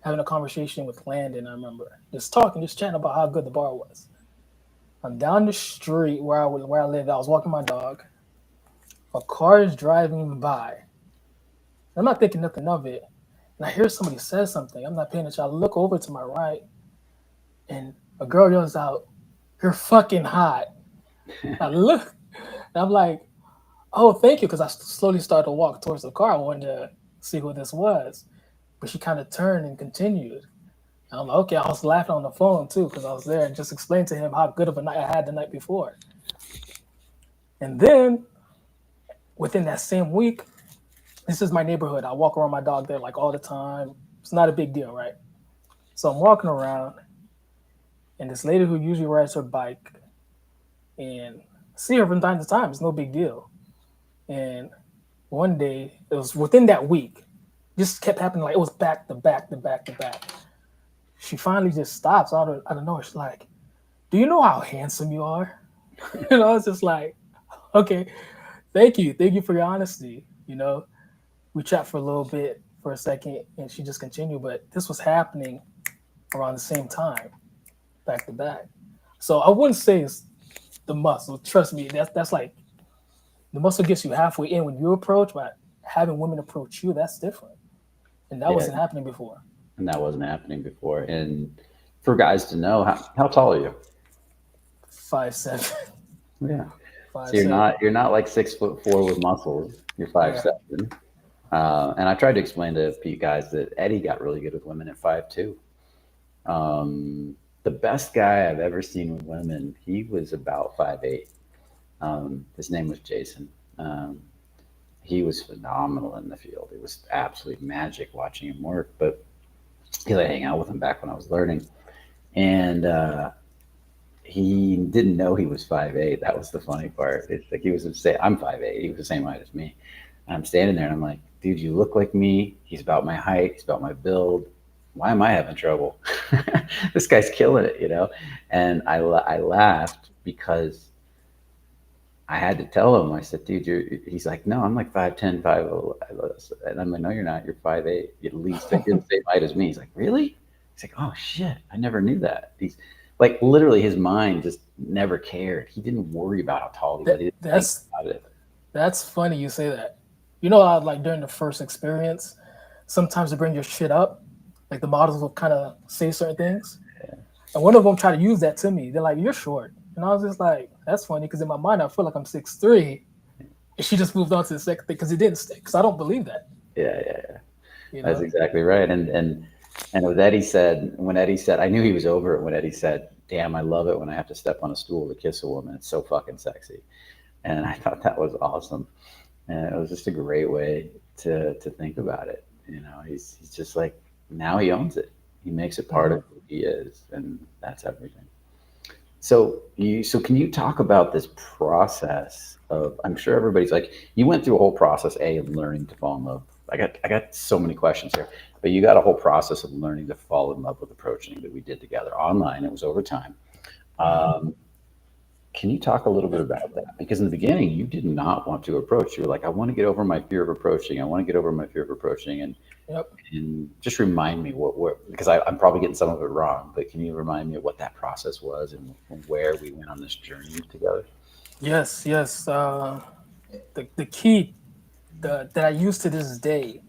having a conversation with Landon. I remember just talking, just chatting about how good the bar was. I'm down the street where I lived. I was walking my dog. A car is driving by. I'm not thinking nothing of it. And I hear somebody say something. I'm not paying attention. I look over to my right, and a girl yells out, "You're fucking hot." I look, and I'm like, "Oh, thank you," because I slowly started to walk towards the car. I wanted to see who this was. But she kind of turned and continued. And I'm like, okay, I was laughing on the phone too because I was there and just explained to him how good of a night I had the night before. And then within that same week, this is my neighborhood. I walk around my dog there like all the time. It's not a big deal, right? So I'm walking around, and this lady who usually rides her bike, and see her from time to time. It's no big deal. And one day, it was within that week, just kept happening. Like it was back to back to back to back. She finally just stops out of nowhere. She's like, "Do you know how handsome you are?" And I was just like, "Okay, thank you for your honesty." We chat for a little bit for a second, and she just continued. But this was happening around the same time, back to back. So I wouldn't say it's the muscle. Trust me, that's like the muscle gets you halfway in when you approach, but having women approach you, that's different, and that Yeah, wasn't happening before. and that wasn't happening before. And for guys to know, how tall are you? 5'7", Yeah. So five you're seven. not like 6'4" with muscles. You're five Yeah. seven. And I tried to explain to Pete guys that Eddie got really good with women at 5'2". The best guy I've ever seen with women, he was about 5'8". His name was Jason. Um, he was phenomenal in the field. It was absolute magic watching him work. But because I hang out with him back when I was learning, and he didn't know he was 5'8". That was the funny part. It's like he was say I'm 5'8". He was the same height as me. And I'm standing there and I'm like, dude, you look like me. He's about my height. He's about my build. Why am I having trouble? This guy's killing it. And I laughed because I had to tell him. I said, dude, he's like, no, I'm like 5'10", 5'11". And I'm like, no, you're not. You're 5'8". At least you're the same height as me. He's like, really? He's like, oh shit, I never knew that. Like literally, his mind just never cared. He didn't worry about how tall he was. That He didn't think that's about it. that's funny you say that. You know, like during the first experience, sometimes they bring your shit up, like the models will kind of say certain things, and one of them tried to use that to me. They're like, "You're short," and I was just like, "That's funny," because in my mind I feel like I'm 6'3", and she just moved on to the second thing because it didn't stick. Because I don't believe that, Yeah, yeah, yeah. you That's know. exactly right. And with Eddie said, when Eddie said, I knew he was over it when Eddie said, "Damn, I love it when I have to step on a stool to kiss a woman. It's so fucking sexy." And I thought that was awesome. And it was just a great way to think about it. You know, he's just like, now he owns it. He makes it part Hmm. of who he is, and that's everything. So can you talk about this process of, I'm sure everybody's like, you went through a whole process of learning to fall in love. I got so many questions here, but you got a whole process of learning to fall in love with approaching that we did together online. It was over time. Hmm. Um, can you talk a little bit about that? Because in the beginning, you did not want to approach. You were like, I want to get over my fear of approaching. I want to get over my fear of approaching. Yep. And just remind me what because I'm probably getting some of it wrong, but can you remind me of what that process was and where we went on this journey together? Yes. Yes. The key that I use to this day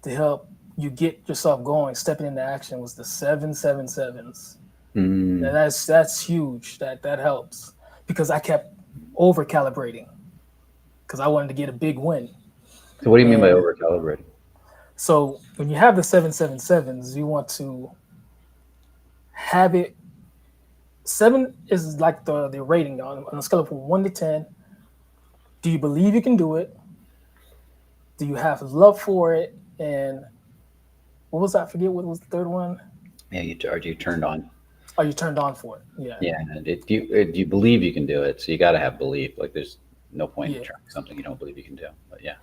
to help you get yourself going, stepping into action, was the 777s. Mm. And that's huge. That helps because I kept over calibrating because I wanted to get a big win. So what do you mean by And over calibrating? so when you have the 777s, you want to have it. Seven is like the rating on a scale of 1 to 10. Do you believe you can do it? Do you have love for it? And what was that? I forget what was the third one. Yeah, you turned on. Are you turned on for it? Yeah, Yeah, and if you believe you can do it, so you got to have belief. Like there's no point in yeah, trying something you don't believe you can do. But yeah.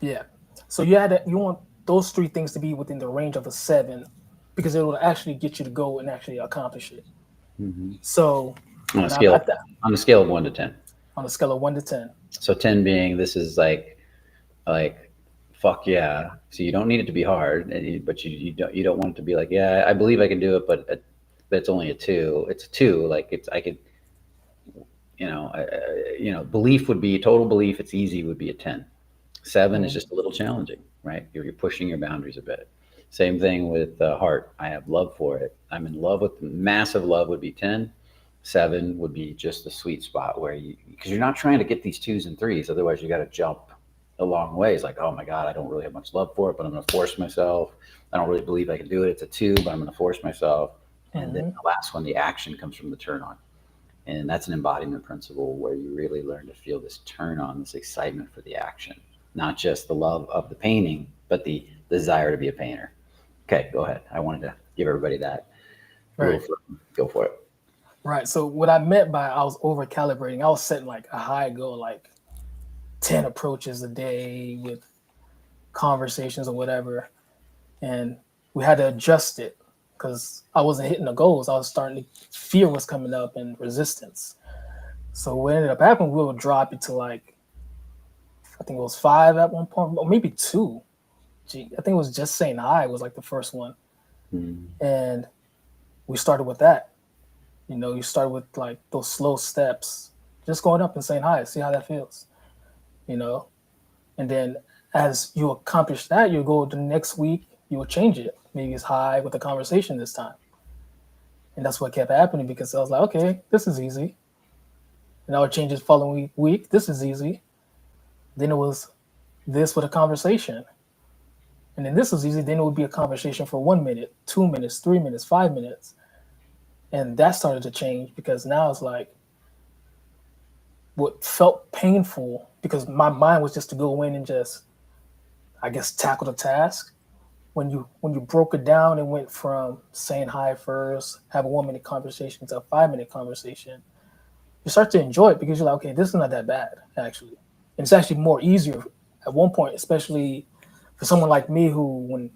yeah. So you want those three things to be within the range of a 7 because it will actually get you to go and actually accomplish it. Hmm. So On a when I'm scale at that on a scale of 1 to 10. on a scale of 1 to 10. So 10 being this is like fuck yeah. So you don't need it to be hard, but you don't want it to be like, yeah, I believe I can do it, but it's only a 2. It's a 2. Like it's I could, belief would be total belief. It's easy would be a 10. 7 is Mhm. just a little challenging, right? You're pushing your boundaries a bit. Same thing with heart. I have love for it. I'm in love with massive love would be 10. 7 would be just the sweet spot where because you're not trying to get these 2s and 3s. Otherwise, you got to jump a long ways. Like, oh my God, I don't really have much love for it, but I'm going to force myself. I don't really believe I can do it. It's a 2, but I'm going to force myself. And then Mhm. the last one, the action comes from the turn on. And that's an embodiment principle where you really learn to feel this turn on, this excitement for the action, not just the love of the painting, but the desire to be a painter. Okay, go ahead. I wanted to give everybody that a little Right. fun. Go for it. Right. So what I meant by I was over calibrating, I was setting like a high goal, like 10 approaches a day with conversations or whatever. And we had to adjust it because I wasn't hitting the goals. I was starting to fear was coming up and resistance. So what ended up happening, we would drop it to like I think it was 5 at one point, or maybe 2. Gee, I think it was just saying hi was like the first one. Mm. And we started with that. You know, you start with like those slow steps, just going up and saying hi, see how that feels, you know. And then as you accomplish that, you go the next week, you will change it. Maybe it's hi with a conversation this time. And that's what kept happening because I was like, okay, this is easy. And I would change it following week. This is easy. Then it was this with a conversation. And then this was easy. Then it would be a conversation for 1 minute, 2 minutes, 3 minutes, 5 minutes. And that started to change because now it's like what felt painful because my mind was just to go in and just, I guess, tackle the task. When you broke it down and went from saying hi first, have a 1 minute conversation to a 5 minute conversation, you start to enjoy it because you're like, okay, this is not that bad actually. And it's actually more easier at one point, especially for someone like me who, when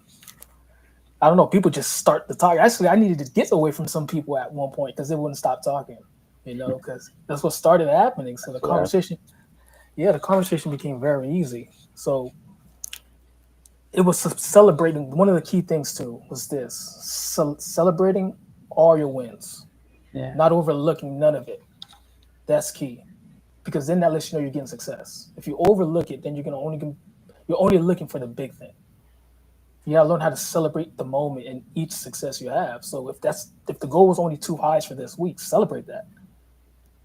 I don't know, people just start to talk. Actually, I needed to get away from some people at one point because they wouldn't stop talking, because that's what started happening. So the So that, conversation, yeah, the conversation became very easy. So it was celebrating. One of the key things too was this: celebrating all your wins. Yeah. not overlooking none of it. That's key, because then that lets you know you're getting success. If you overlook it, then you're only looking for the big thing. You gotta learn how to celebrate the moment and each success you have. So if the goal was only 2 highs for this week, celebrate that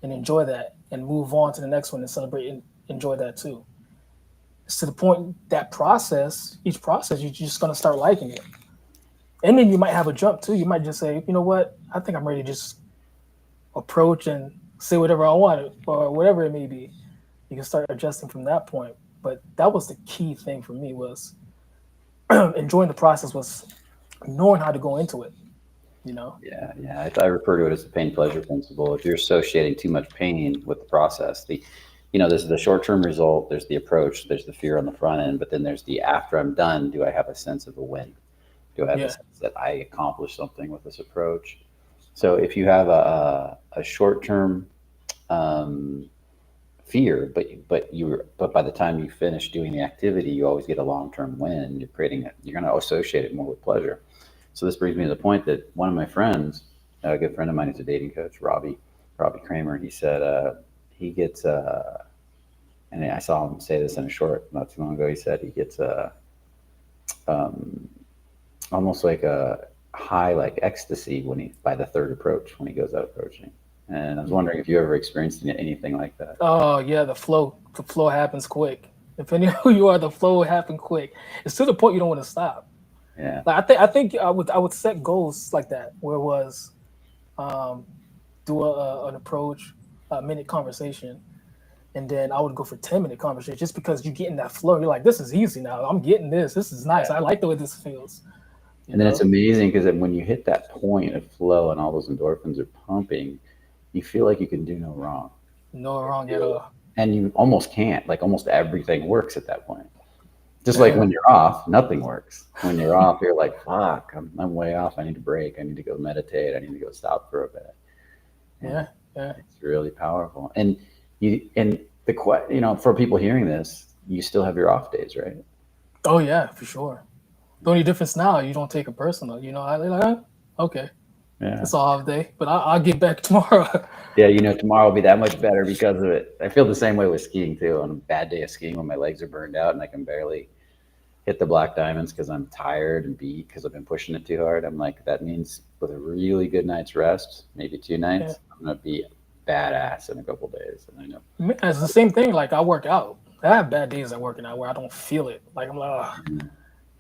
and enjoy that, and move on to the next one and celebrate and enjoy that too. It's to the point that each process, you're just gonna start liking it. And then you might have a jump too. You might just say, you know what, I think I'm ready to just approach and say whatever I want or whatever it may be. You can start adjusting from that point. But that was the key thing for me, was enjoying the process, was knowing how to go into it, you know? Yeah. I refer to it as the pain pleasure principle. If you're associating too much pain with the process, there's the short term result, there's the approach, there's the fear on the front end, but then there's the after I'm done, do I have a sense of a win? Do I have a Yeah. sense that I accomplished something with this approach? So if you have a short term fear, but by the time you finish doing the activity, you always get a long term win. You're going to associate it more with pleasure. So this brings me to the point that one of my friends, a good friend of mine, who's a dating coach, Robbie Kramer, he said he gets and I saw him say this in a short not too long ago. He said he gets um, almost like a high, like ecstasy by the third approach, when he goes out approaching. And I was wondering if you ever experienced anything like that. Oh yeah, the flow happens quick. Depending on who you are, the flow will happen quick. It's to the point you don't want to stop. Yeah. Like I think I would set goals like that, where it was um, do an approach, a minute conversation, and then I would go for 10-minute conversation, just because you get in that flow. You're like, this is easy now. I'm getting this. This is nice. Yeah. I like the way this feels. You And then it's know, amazing because when you hit that point of flow and all those endorphins are pumping, you feel like you can do no wrong. no wrong at all. And you almost can't. Like almost everything works at that point. Just like Yeah, when you're off, nothing works. When you're off, you're like, fuck, I'm way off. I need to break. I need to go meditate. I need to go stop for a bit. And yeah, yeah. it's really powerful. For people hearing this, you still have your off days, right? Oh yeah, for sure. The only difference now, you don't take it personal. They're like, okay, Yeah. it's a off day, but I'll get back tomorrow. Yeah, tomorrow will be that much better because of it. I feel the same way with skiing too. On a bad day of skiing, when my legs are burned out and I can barely hit the black diamonds because I'm tired and beat because I've been pushing it too hard, I'm like, that means with a really good night's rest, maybe 2 nights, Yeah. I'm gonna be badass in a couple days. And I know. It's the same thing. Like I work out. I have bad days at working out where I don't feel it. Like I'm like,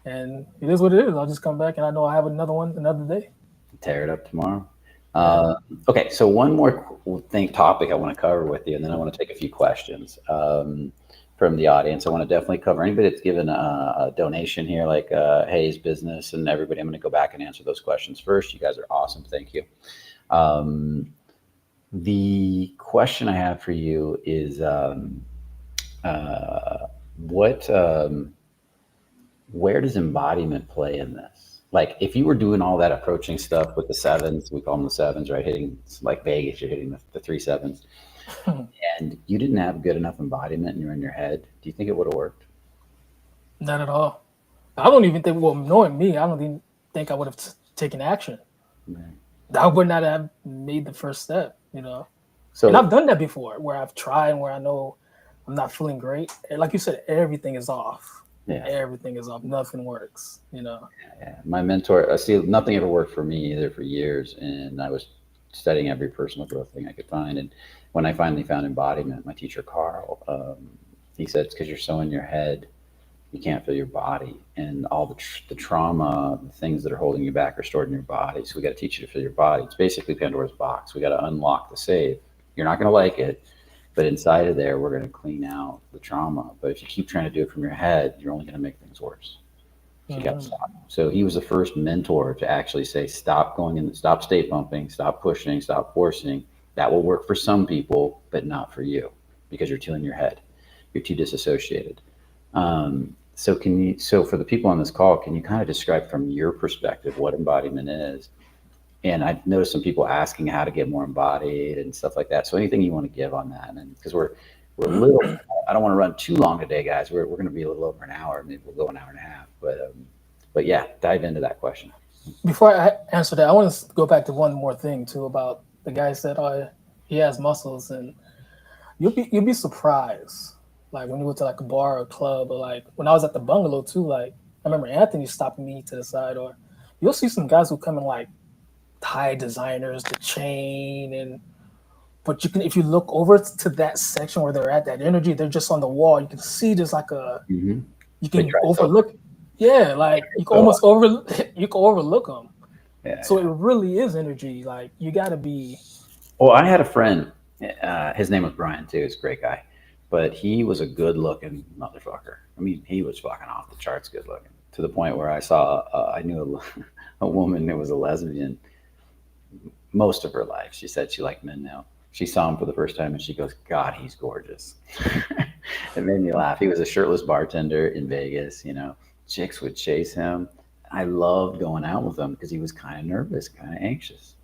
and it is what it is. I'll just come back and I know I have another one another day. Tear it up tomorrow. Yeah. Okay, so one more topic I want to cover with you, and then I want to take a few questions from the audience. I want to definitely cover anybody that's given a donation here, like Hayes Business, and everybody. I'm going to go back and answer those questions first. You guys are awesome. Thank you. The question I have for you is what where does embodiment play in this? Like, if you were doing all that approaching stuff with the sevens, we call them the sevens, right? Hitting, it's like Vegas, you're hitting the 3 sevens, and you didn't have good enough embodiment and you're in your head, do you think it would have worked? Not at all. I don't even think. Well, knowing me, I don't even think I would have taken action. Right. I would not have made the first step. And So, I've done that before, where I've tried and where I know I'm not feeling great. And like you said, everything is off. yeah, Everything is off. Nothing works. yeah. My mentor, see, nothing ever worked for me either for years, and I was studying every personal growth thing I could find. And when I finally found embodiment, my teacher Carl, he said, it's because you're so in your head, you can't feel your body, and all the trauma, the things that are holding you back are stored in your body. So we got to teach you to feel your body. It's basically Pandora's box. We got to unlock the safe. You're not going to like it, but inside of there, we're going to clean out the trauma. But if you keep trying to do it from your head, you're only going to make things worse. So you got to stop. So he was the first mentor to actually say, stop going in, stop state bumping, stop pushing, stop forcing. That will work for some people, but not for you, because you're too in your head. You're too disassociated. So for the people on this call, can you kind of describe from your perspective what embodiment is? And I've noticed some people asking how to get more embodied and stuff like that. So anything you want to give on that? And because we're a little, I don't want to run too long today, guys. We're going to be a little over an hour. Maybe we'll go an hour and a half. But yeah, dive into that question. Before I answer that, I want to go back to one more thing too about the guy said, "Oh, he has muscles," and you'll be surprised. Like when you go to like a bar or a club, or like when I was at the bungalow too. Like I remember Anthony stopping me to the side, or you'll see some guys who come in like tie designers, the chain, and but you can if you look over to that section where they're at, that energy, they're just on the wall. You can see there's like a Mm-hmm. you They can try so overlook. Yeah, like you can so hard. almost over you can overlook them. Yeah, So it yeah. really is energy. Like you got to be. Well, I had a friend. His name was Brian too. He's a great guy, but he was a good-looking motherfucker. I mean, he was fucking off the charts good-looking to the point where I knew a woman that was a lesbian most of her life. She said she liked men now. She saw him for the first time and she goes, God, he's gorgeous. It made me laugh. He was a shirtless bartender in Vegas. Chicks would chase him. I loved going out with him because he was kind of nervous, kind of anxious.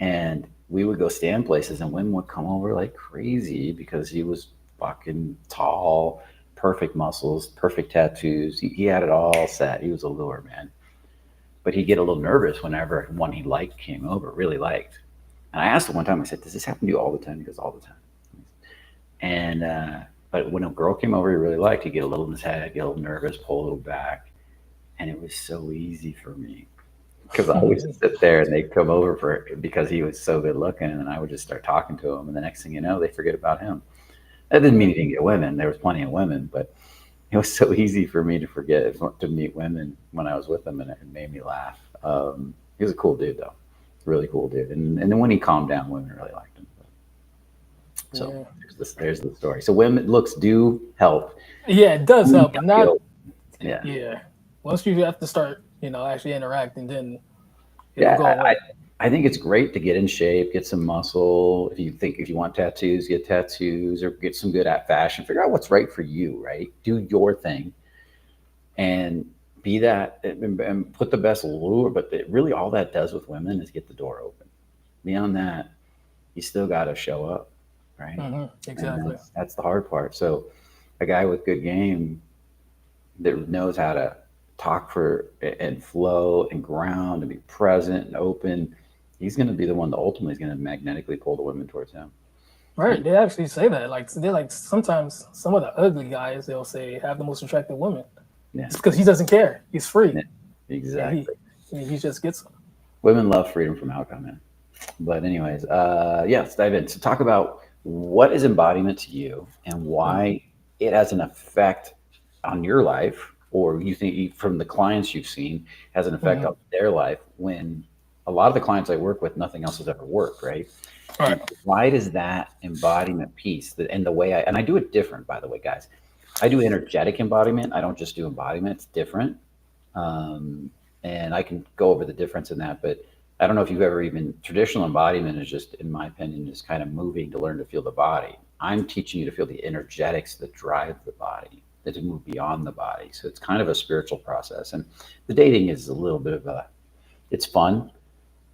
And we would go stand places and women would come over like crazy because he was fucking tall, perfect muscles, perfect tattoos. He had it all set. He was a lure, man. But he'd get a little nervous whenever one he liked came over, really liked. And I asked him one time, I said, does this happen to you all the time? He goes, all the time. And, but when a girl came over he really liked, he'd get a little in his head, get a little nervous, pull a little back. And it was so easy for me because I would just sit there and they'd come over for it because he was so good looking. And then I would just start talking to him. And the next thing you know, they forget about him. That didn't mean he didn't get women. There was plenty of women, but it was so easy for me to forget to meet women when I was with him, and it made me laugh. He was a cool dude, though, really cool dude. And then when he calmed down, women really liked him. So Yeah. there's the story. So women looks do help. Yeah, it does help, but not. Feel- Yeah, Yeah, once you have to start, actually interacting, then it'll yeah. go away. I think it's great to get in shape, get some muscle. If you want tattoos, get tattoos or get some good at fashion. Figure out what's right for you. Right, do your thing and be that and put the best lure. But really, all that does with women is get the door open. Beyond that, you still got to show up, right? And Exactly. that's the hard part. So, a guy with good game that knows how to talk for and flow and ground and be present and open, he's going to be the one that ultimately is going to magnetically pull the women towards him. Right. And They actually say that. Like they're like sometimes some of the ugly guys they'll say have the most attractive women. yeah, It's because he doesn't care. He's free, yeah, and he exactly. he just gets them. Women love freedom from outcome, man. But anyways, yeah, let's dive in. So talk about what is embodiment to you and why it has an effect on your life, or you think from the clients you've seen has an effect Mm-hmm. on their life when a lot of the clients I work with, nothing else has ever worked, right? All And right. why does that embodiment piece and the way and I do it different, by the way, guys. I do energetic embodiment. I don't just do embodiment. It's different. Um, and I can go over the difference in that, but I don't know if you've ever even traditional embodiment is just, in my opinion, just kind of moving to learn to feel the body. I'm teaching you to feel the energetics that drive the body, that to move beyond the body. So it's kind of a spiritual process. And the dating is a little bit of it's fun,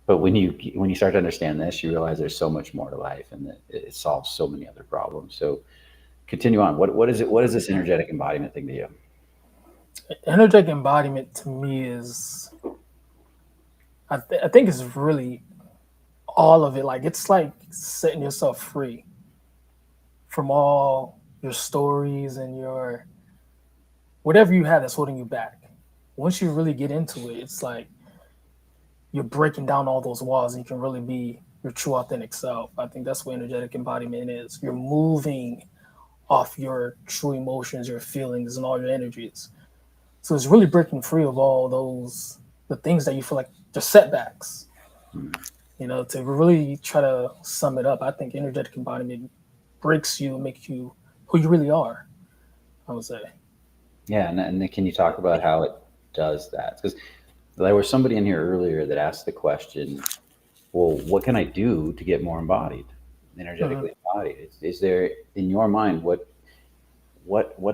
but when you start to understand this, you realize there's so much more to life and that it solves so many other problems. So continue on. What is it? What is this energetic embodiment thing to you? Energetic embodiment to me is I think it's really all of it. Like it's like setting yourself free from all your stories and your whatever you have that's holding you back. Once you really get into it, it's like you're breaking down all those walls and you can really be your true authentic self. I think that's what energetic embodiment is. You're moving off your true emotions, your feelings, and all your energies. So it's really breaking free of all those the things that you feel like the setbacks. To really try to sum it up, I think energetic embodiment breaks you, makes you who you really are. I would say. Yeah, and can you talk about how it does that? Because there was somebody in here earlier that asked the question, well, what can I do to get more embodied, Mhm. energetically embodied? Is there in your mind what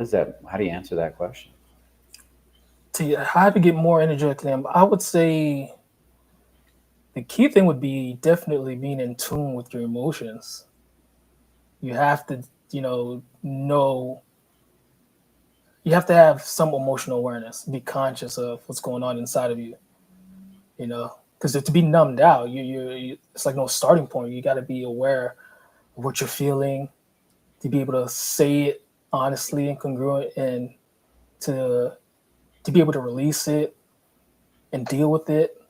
is that? How do you answer that question? How to get more energetically, I would say the key thing would be definitely being in tune with your emotions. You have to, know you have to have some emotional awareness, be conscious of what's going on inside of you, you know. because to be numbed out, it's like no starting point. You got to be aware of what you're feeling to be able to say it honestly and congruent, and to to be able to release it and deal with it.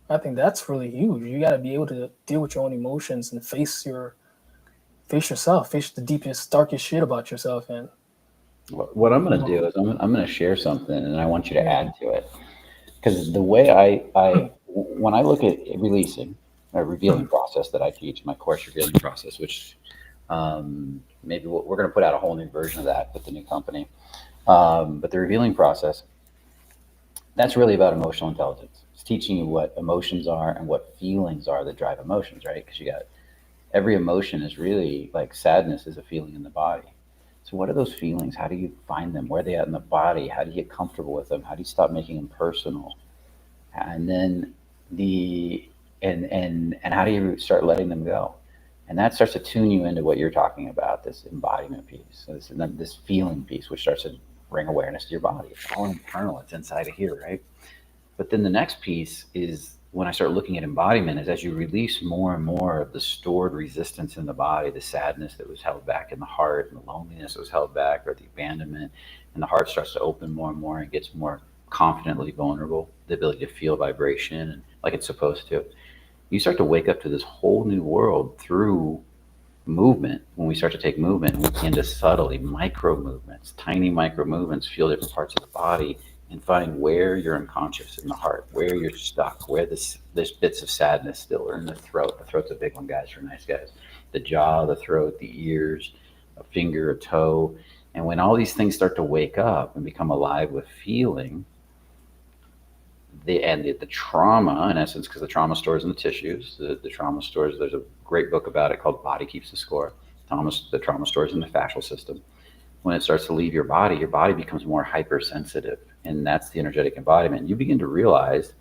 I think that's really huge. You got to be able to deal with your own emotions and face yourself, face the deepest, darkest shit about yourself, and What I'm you going to know, do is I'm going to share something, and I want you to yeah. add to it. Because the way when I look at releasing, a revealing process that I teach, my course revealing process, which maybe we're going to put out a whole new version of that with the new company. But the revealing process, that's really about emotional intelligence. It's teaching you what emotions are and what feelings are that drive emotions, right? Because you got every emotion is really like sadness is a feeling in the body. So what are those feelings? How do you find them? Where are they at in the body? How do you get comfortable with them? How do you stop making them personal? And then the and how do you start letting them go? And that starts to tune you into what you're talking about, this embodiment piece, so this feeling piece, which starts to bring awareness to your body. It's all internal. It's inside of here, right? But then the next piece is when I start looking at embodiment is as you release more and more of the stored resistance in the body, the sadness that was held back in the heart, and the loneliness that was held back, or the abandonment, and the heart starts to open more and more and gets more confidently vulnerable, the ability to feel vibration and like it's supposed to. You start to wake up to this whole new world through movement. When we start to take movement, we begin to subtly micro movements, tiny micro movements, feel different parts of the body and find where you're unconscious in the heart, where you're stuck, where this bits of sadness still are in the throat. The throat's a big one, guys, for nice guys. The jaw, the throat, the ears, a finger, a toe. And when all these things start to wake up and become alive with feeling, the trauma, in essence, because the trauma stores in the tissues, the trauma stores, there's a great book about it called Body Keeps the Score. The trauma stores in the fascial system. When it starts to leave your body becomes more hypersensitive. And that's the energetic embodiment. You begin to realize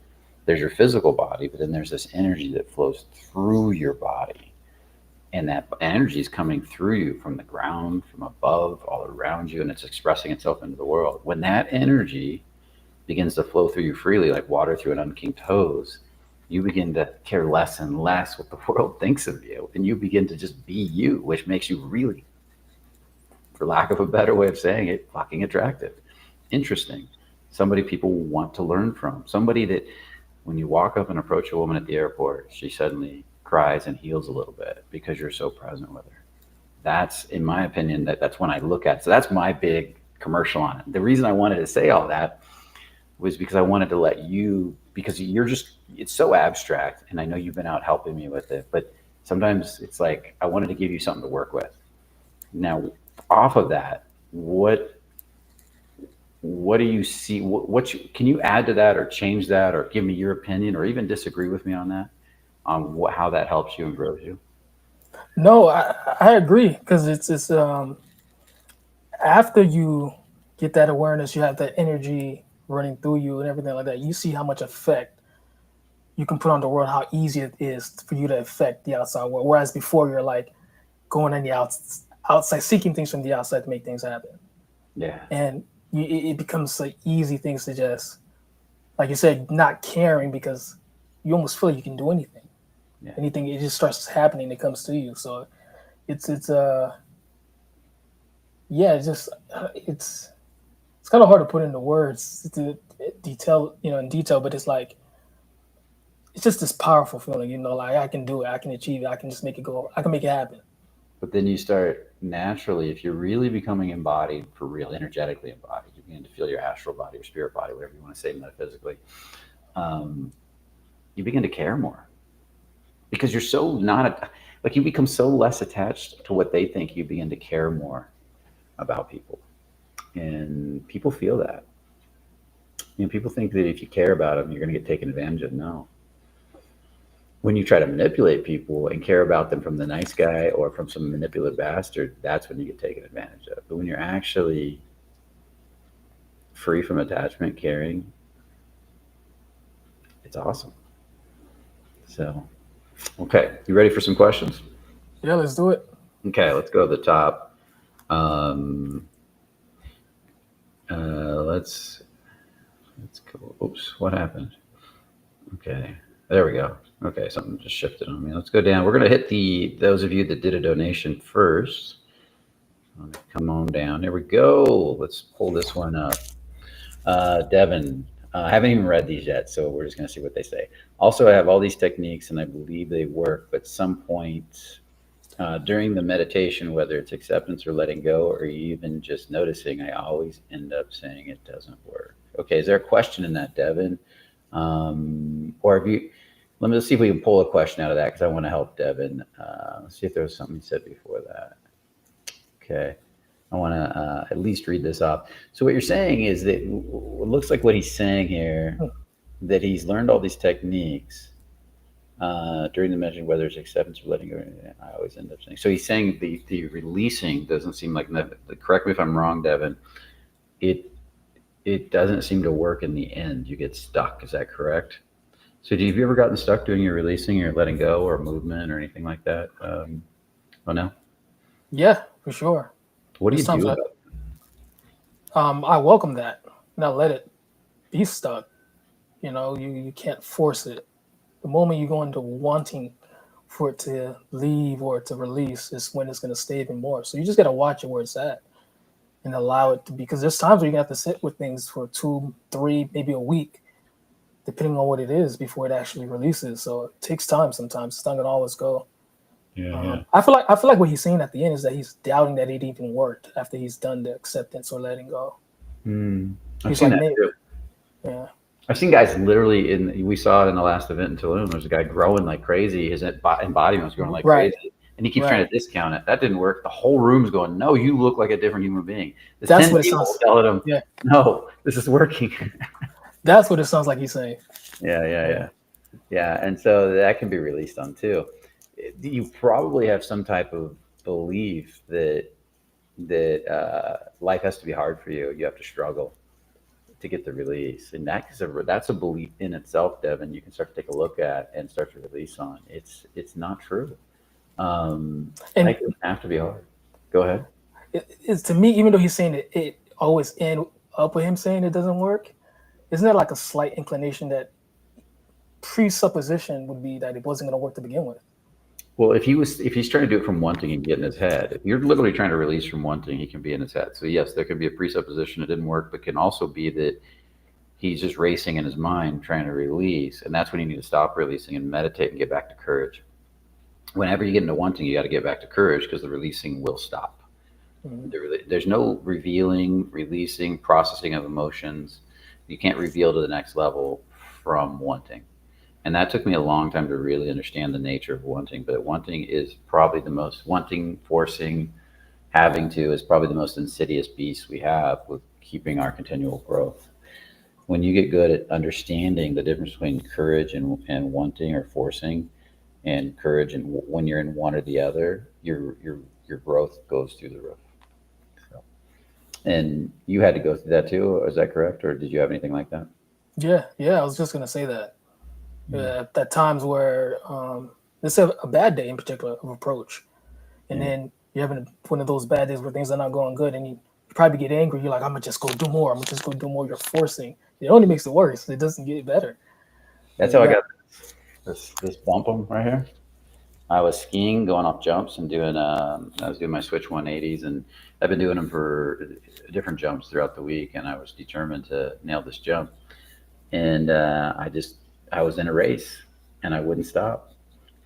there's your physical body, but then there's this energy that flows through your body. And that energy is coming through you from the ground, from above, all around you, and it's expressing itself into the world. When that energy begins to flow through you freely, like water through an unkinked hose, you begin to care less and less what the world thinks of you. And you begin to just be you, which makes you really, for lack of a better way of saying it, fucking attractive. Interesting. Somebody people want to learn from. Somebody that when you walk up and approach a woman at the airport, she suddenly cries and heals a little bit because you're so present with her. That's, in my opinion, that's when I look at it. So that's my big commercial on it. The reason I wanted to say all that was because I wanted to let you, because you're just, it's so abstract. And I know you've been out helping me with it, but sometimes it's like, I wanted to give you something to work with. Now, off of that, what do you see? Can you add to that or change that or give me your opinion or even disagree with me on that, on how that helps you and grows you? No, I agree, because it's after you get that awareness, you have that energy running through you and everything like that. You see how much effect you can put on the world, how easy it is for you to affect the outside world. Whereas before, you're like going on the outside, seeking things from the outside to make things happen, Yeah. and it becomes like easy things to just, like you said, not caring, because you almost feel like you can do anything. Yeah. Anything, it just starts happening. It comes to you. So it's yeah, it's kind of hard to put into words to detail, in detail, but it's like it's just this powerful feeling, like I can do it, I can achieve it, I can just make it go, I can make it happen. But then you start naturally, if you're really becoming embodied for real, energetically embodied, you begin to feel your astral body, your spirit body, whatever you want to say metaphysically. Um, you begin to care more because you're so not like you become so less attached to what they think. You begin to care more about people, and people feel that. People think that if you care about them, you're going to get taken advantage of. No, when you try to manipulate people and care about them from the nice guy or from some manipulative bastard, that's when you get taken advantage of. But when you're actually free from attachment, caring, it's awesome. So, okay, you ready for some questions? Yeah, let's do it. Okay, let's go to the top. Um, let's go. Oops, what happened? Okay. There we go. Okay, something just shifted on me. Let's go down. We're going to hit those of you that did a donation first. Come on down. There we go. Let's pull this one up. Devin, I haven't even read these yet, so we're just going to see what they say. Also, I have all these techniques, and I believe they work, but some point during the meditation, whether it's acceptance or letting go, or even just noticing, I always end up saying it doesn't work. Okay, is there a question in that, Devin? Or have you? Let's see if we can pull a question out of that because I want to help Devin. Let's see if there was something he said before that. Okay. I want to at least read this off. So what you're saying is that it looks like what he's saying here, that he's learned all these techniques during the meditation, whether it's acceptance or letting go. I always end up saying. So he's saying the releasing doesn't seem like, correct me if I'm wrong, Devin, it doesn't seem to work in the end. You get stuck. Is that correct? So have you ever gotten stuck doing your releasing or letting go or movement or anything like that? Onell? Yeah, for sure. What do you do about it? I welcome that. Not let it be stuck. You can't force it. The moment you go into wanting for it to leave or to release is when it's going to stay even more. So you just got to watch it where it's at and allow it to be, because there's times where you have to sit with things for 2, 3, maybe a week, depending on what it is before it actually releases. So it takes time sometimes. It's not going to always go. Yeah. I feel like what he's saying at the end is that he's doubting that it even worked after he's done the acceptance or letting go. I've seen that too. Yeah. I've seen guys literally we saw it in the last event in Tulum. There's a guy growing like crazy. His embodiment was growing like crazy. And he keeps trying to discount it. That didn't work. The whole room's going, no, you look like a different human being. That's what it sounds like. Telling him, no, this is working. That's what it sounds like he's saying. Yeah. And so that can be released on too. You probably have some type of belief that life has to be hard for you. You have to struggle to get the release, and that's a belief in itself, Devin. You can start to take a look at and start to release on. It's not true. And it doesn't have to be hard. Go ahead. It's to me, even though he's saying it always end up with him saying it doesn't work. Isn't there like a slight inclination that presupposition would be that it wasn't going to work to begin with? Well, if he's trying to do it from wanting and get in his head, if you're literally trying to release from wanting, he can be in his head. So yes, there can be a presupposition it didn't work, but can also be that he's just racing in his mind trying to release, and that's when you need to stop releasing and meditate and get back to courage. Whenever you get into wanting, you got to get back to courage because the releasing will stop. There's no revealing, releasing, processing of emotions. You can't reveal to the next level from wanting. And that took me a long time to really understand the nature of wanting. But wanting is probably the most, wanting, forcing, having to is probably the most insidious beast we have with keeping our continual growth. When you get good at understanding the difference between courage and wanting or forcing, and courage, and when you're in one or the other, your growth goes through the roof. So, and you had to go through that too, is that correct? Or did you have anything like that? Yeah, I was just going to say that. At times where let's say a bad day in particular of approach, and then you're having one of those bad days where things are not going good, and you probably get angry. You're like, I'm gonna just go do more. You're forcing. It only makes it worse. It doesn't get better. That's how I got this bump right here. I was skiing, going off jumps, and I was doing my switch 180s, and I've been doing them for different jumps throughout the week, and I was determined to nail this jump. And I was in a race, and I wouldn't stop.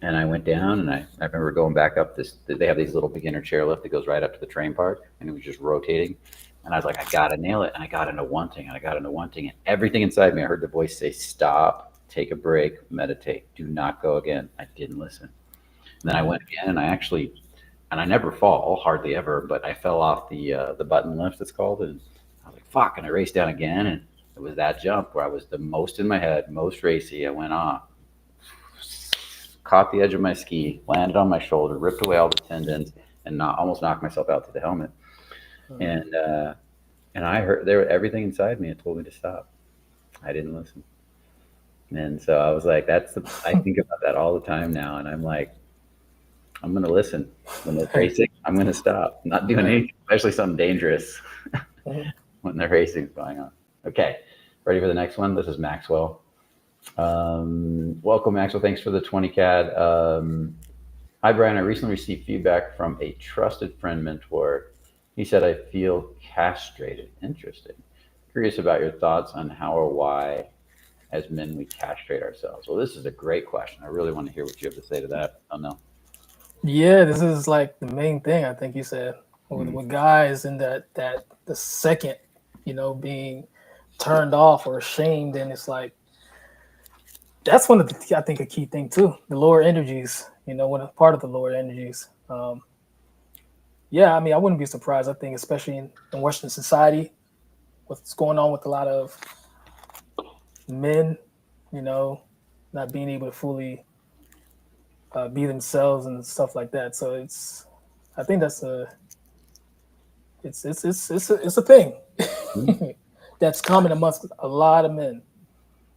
And I went down, and I remember going back up this. They have these little beginner chairlift that goes right up to the train park, and it was just rotating. And I was like, I gotta nail it. And I got into wanting, and everything inside me, I heard the voice say, "Stop, take a break, meditate, do not go again." I didn't listen. And then I went again, and I never fall, hardly ever, but I fell off the button lift, it's called, and I was like, fuck, and I raced down again, and it was that jump where I was the most in my head, most racy. I went off, caught the edge of my ski, landed on my shoulder, ripped away all the tendons, and almost knocked myself out to the helmet. And I heard everything inside me. It told me to stop. I didn't listen. And so I was like, I think about that all the time now, and I'm like, I'm going to listen. When they're racing, I'm going to stop. I'm not doing anything, especially something dangerous when the racing's going on. Okay, ready for the next one? This is Maxwell. Welcome, Maxwell. Thanks for the 20 CAD. Hi, Brian. I recently received feedback from a trusted friend mentor. He said I feel castrated. Interesting. Curious about your thoughts on how or why, as men, we castrate ourselves. Well, this is a great question. I really want to hear what you have to say to that. Oh, no. Yeah, this is like the main thing I think you said Mm. with guys in that the second, being turned off or ashamed, and it's like that's one of the I think a key thing too. The lower energies, when a part of the lower energies. Yeah, I mean, I wouldn't be surprised. I think, especially in Western society, what's going on with a lot of men, you know, not being able to fully be themselves and stuff like that. So I think that's it's a thing Mm. that's common amongst a lot of men.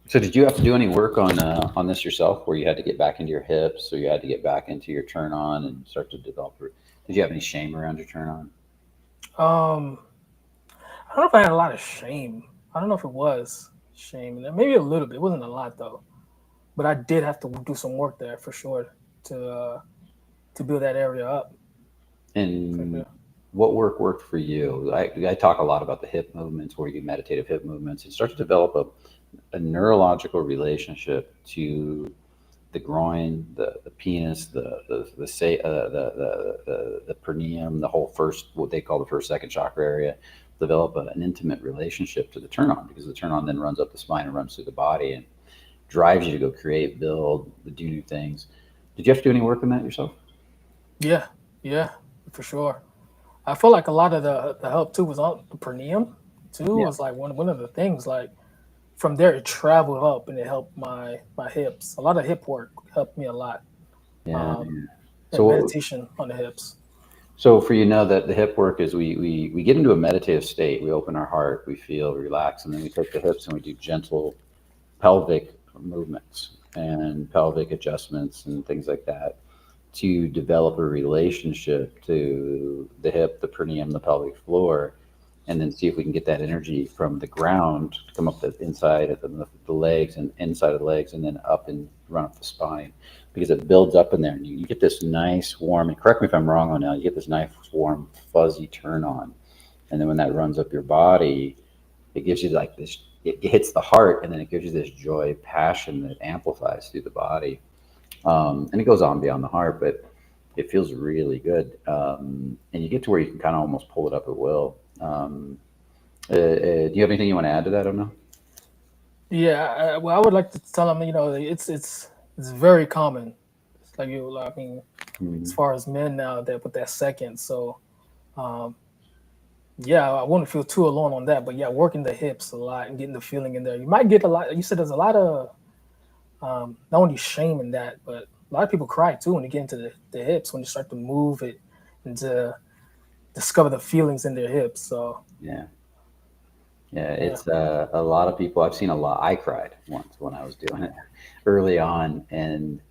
So, did you have to do any work on this yourself, where you had to get back into your hips, or you had to get back into your turn on and start to develop? Did you have any shame around your turn on? Um, I don't know if I had a lot of shame. I don't know if it was shame, and maybe a little bit. It wasn't a lot though, but I did have to do some work there for sure to build that area up. For And sure. what worked for you? I talk a lot about the hip movements, where you do meditative hip movements, and start to develop a neurological relationship to the groin, the penis, the say the perineum, the whole first, what they call the first second chakra area. Develop an intimate relationship to the turn on, because the turn on then runs up the spine and runs through the body and drives you to go create, build, do new things. Did you have to do any work on that yourself? Yeah, yeah, for sure. I feel like a lot of the help too was on the perineum too. Yeah. Was like one of the things like from there it traveled up and it helped my hips. A lot of hip work helped me a lot. Yeah. Um, So and what, meditation on the hips. so for that the hip work is we get into a meditative state. We open our heart, we feel relaxed, and then we take the hips and we do gentle pelvic movements and pelvic adjustments and things like that to develop a relationship to the hip, the perineum, the pelvic floor, and then see if we can get that energy from the ground to come up the inside of the legs and inside of the legs, and then up and run up the spine, because it builds up in there, and you get this nice warm. And correct me if I'm wrong on now. You get this nice warm fuzzy turn on, and then when that runs up your body, it gives you like this. It hits the heart, and then it gives you this joy, passion that amplifies through the body, and it goes on beyond the heart, but it feels really good. And you get to where you can kind of almost pull it up at will. Do you have anything you want to add to that? I don't know. Yeah, well, I would like to tell them, it's very common. It's like I mean, as Mhm. far as men now that with that second, so um, yeah, I wouldn't feel too alone on that. But yeah, working the hips a lot and getting the feeling in there. You might get a lot. You said there's a lot of not only shame in that, but a lot of people cry too when you get into the hips when you start to move it and to discover the feelings in their hips. So Yeah, yeah. yeah, It's a lot of people. I've seen a lot. I cried once when I was doing it early on, and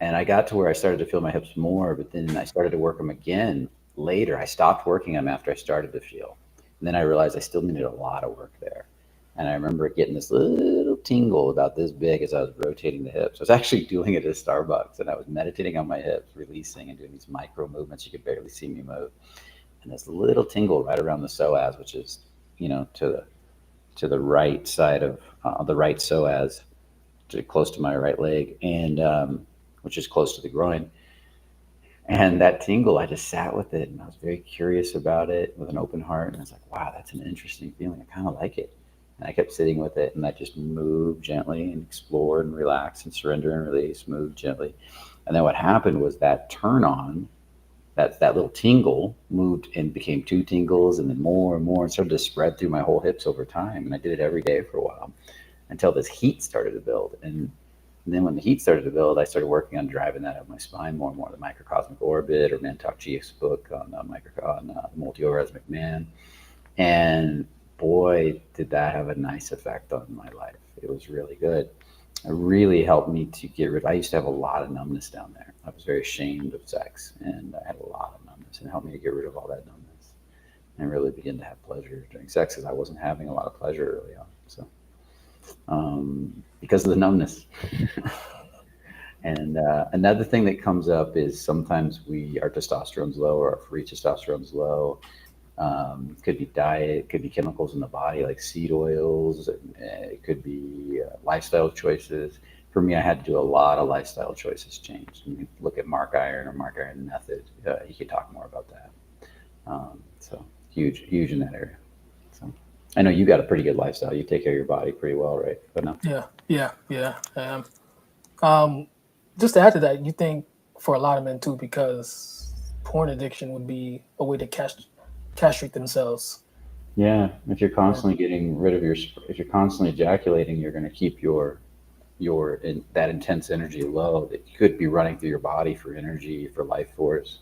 I got to where I started to feel my hips more, but then I started to work them again later. I stopped working them after I started to feel. And then I realized I still needed a lot of work there. And I remember getting this little tingle about this big as I was rotating the hips. I was actually doing it at Starbucks, and I was meditating on my hips, releasing and doing these micro movements. You could barely see me move. And this little tingle right around the psoas, which is, to the right side of the right psoas, close to my right leg, and which is close to the groin. And that tingle, I just sat with it, and I was very curious about it with an open heart. And I was like, wow, that's an interesting feeling. I kind of like it. And I kept sitting with it, and I just moved gently and explored and relaxed and surrender and release, move gently. And then what happened was that turn on, that little tingle moved and became two tingles, and then more and more, and started to spread through my whole hips over time. And I did it every day for a while until this heat started to build. And then when the heat started to build, I started working on driving that up my spine more and more. The microcosmic orbit, or Mantak Ji's book on multi-orgasmic man, and boy, did that have a nice effect on my life. It was really good. It really helped me to get rid. I used to have a lot of numbness down there. I was very ashamed of sex, and I had a lot of numbness, and it helped me to get rid of all that numbness and really begin to have pleasure during sex, because I wasn't having a lot of pleasure early on. So because of the numbness. And another thing that comes up is sometimes our testosterone's low or our free testosterone's low. Could be diet, could be chemicals in the body like seed oils. It could be lifestyle choices. For me, I had to do a lot of lifestyle choices change. You can look at Mark Iron or Mark Iron Method. He could talk more about that. So huge in that area. So I know you got a pretty good lifestyle. You take care of your body pretty well, right? But no. Yeah. Um, just to add to that, you think for a lot of men too, because porn addiction would be a way to castrate themselves. Yeah, if you're Yeah. constantly getting rid of if you're constantly ejaculating, you're going to keep that intense energy low that you could be running through your body for energy, for life force.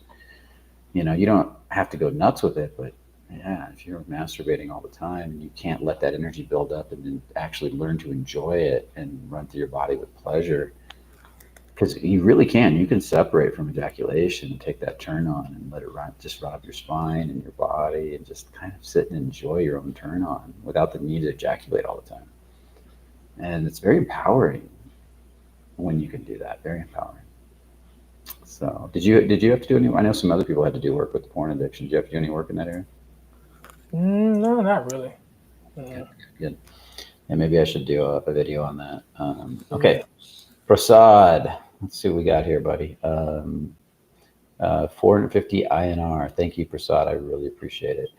You don't have to go nuts with it, but yeah, if you're masturbating all the time, you can't let that energy build up and then actually learn to enjoy it and run through your body with pleasure. Because you really can. You can separate from ejaculation and take that turn on and let it just run up your spine and your body and just kind of sit and enjoy your own turn on without the need to ejaculate all the time. And it's very empowering when you can do that. Very empowering. So, did you have to do any? I know some other people had to do work with the porn addiction. Did you have to do any work in that area? No, not really. Good, Mm, good. And maybe I should do a video on that. yeah. Okay, Prasad. Let's see what we got here, buddy. 450 INR. Thank you, Prasad. I really appreciate it.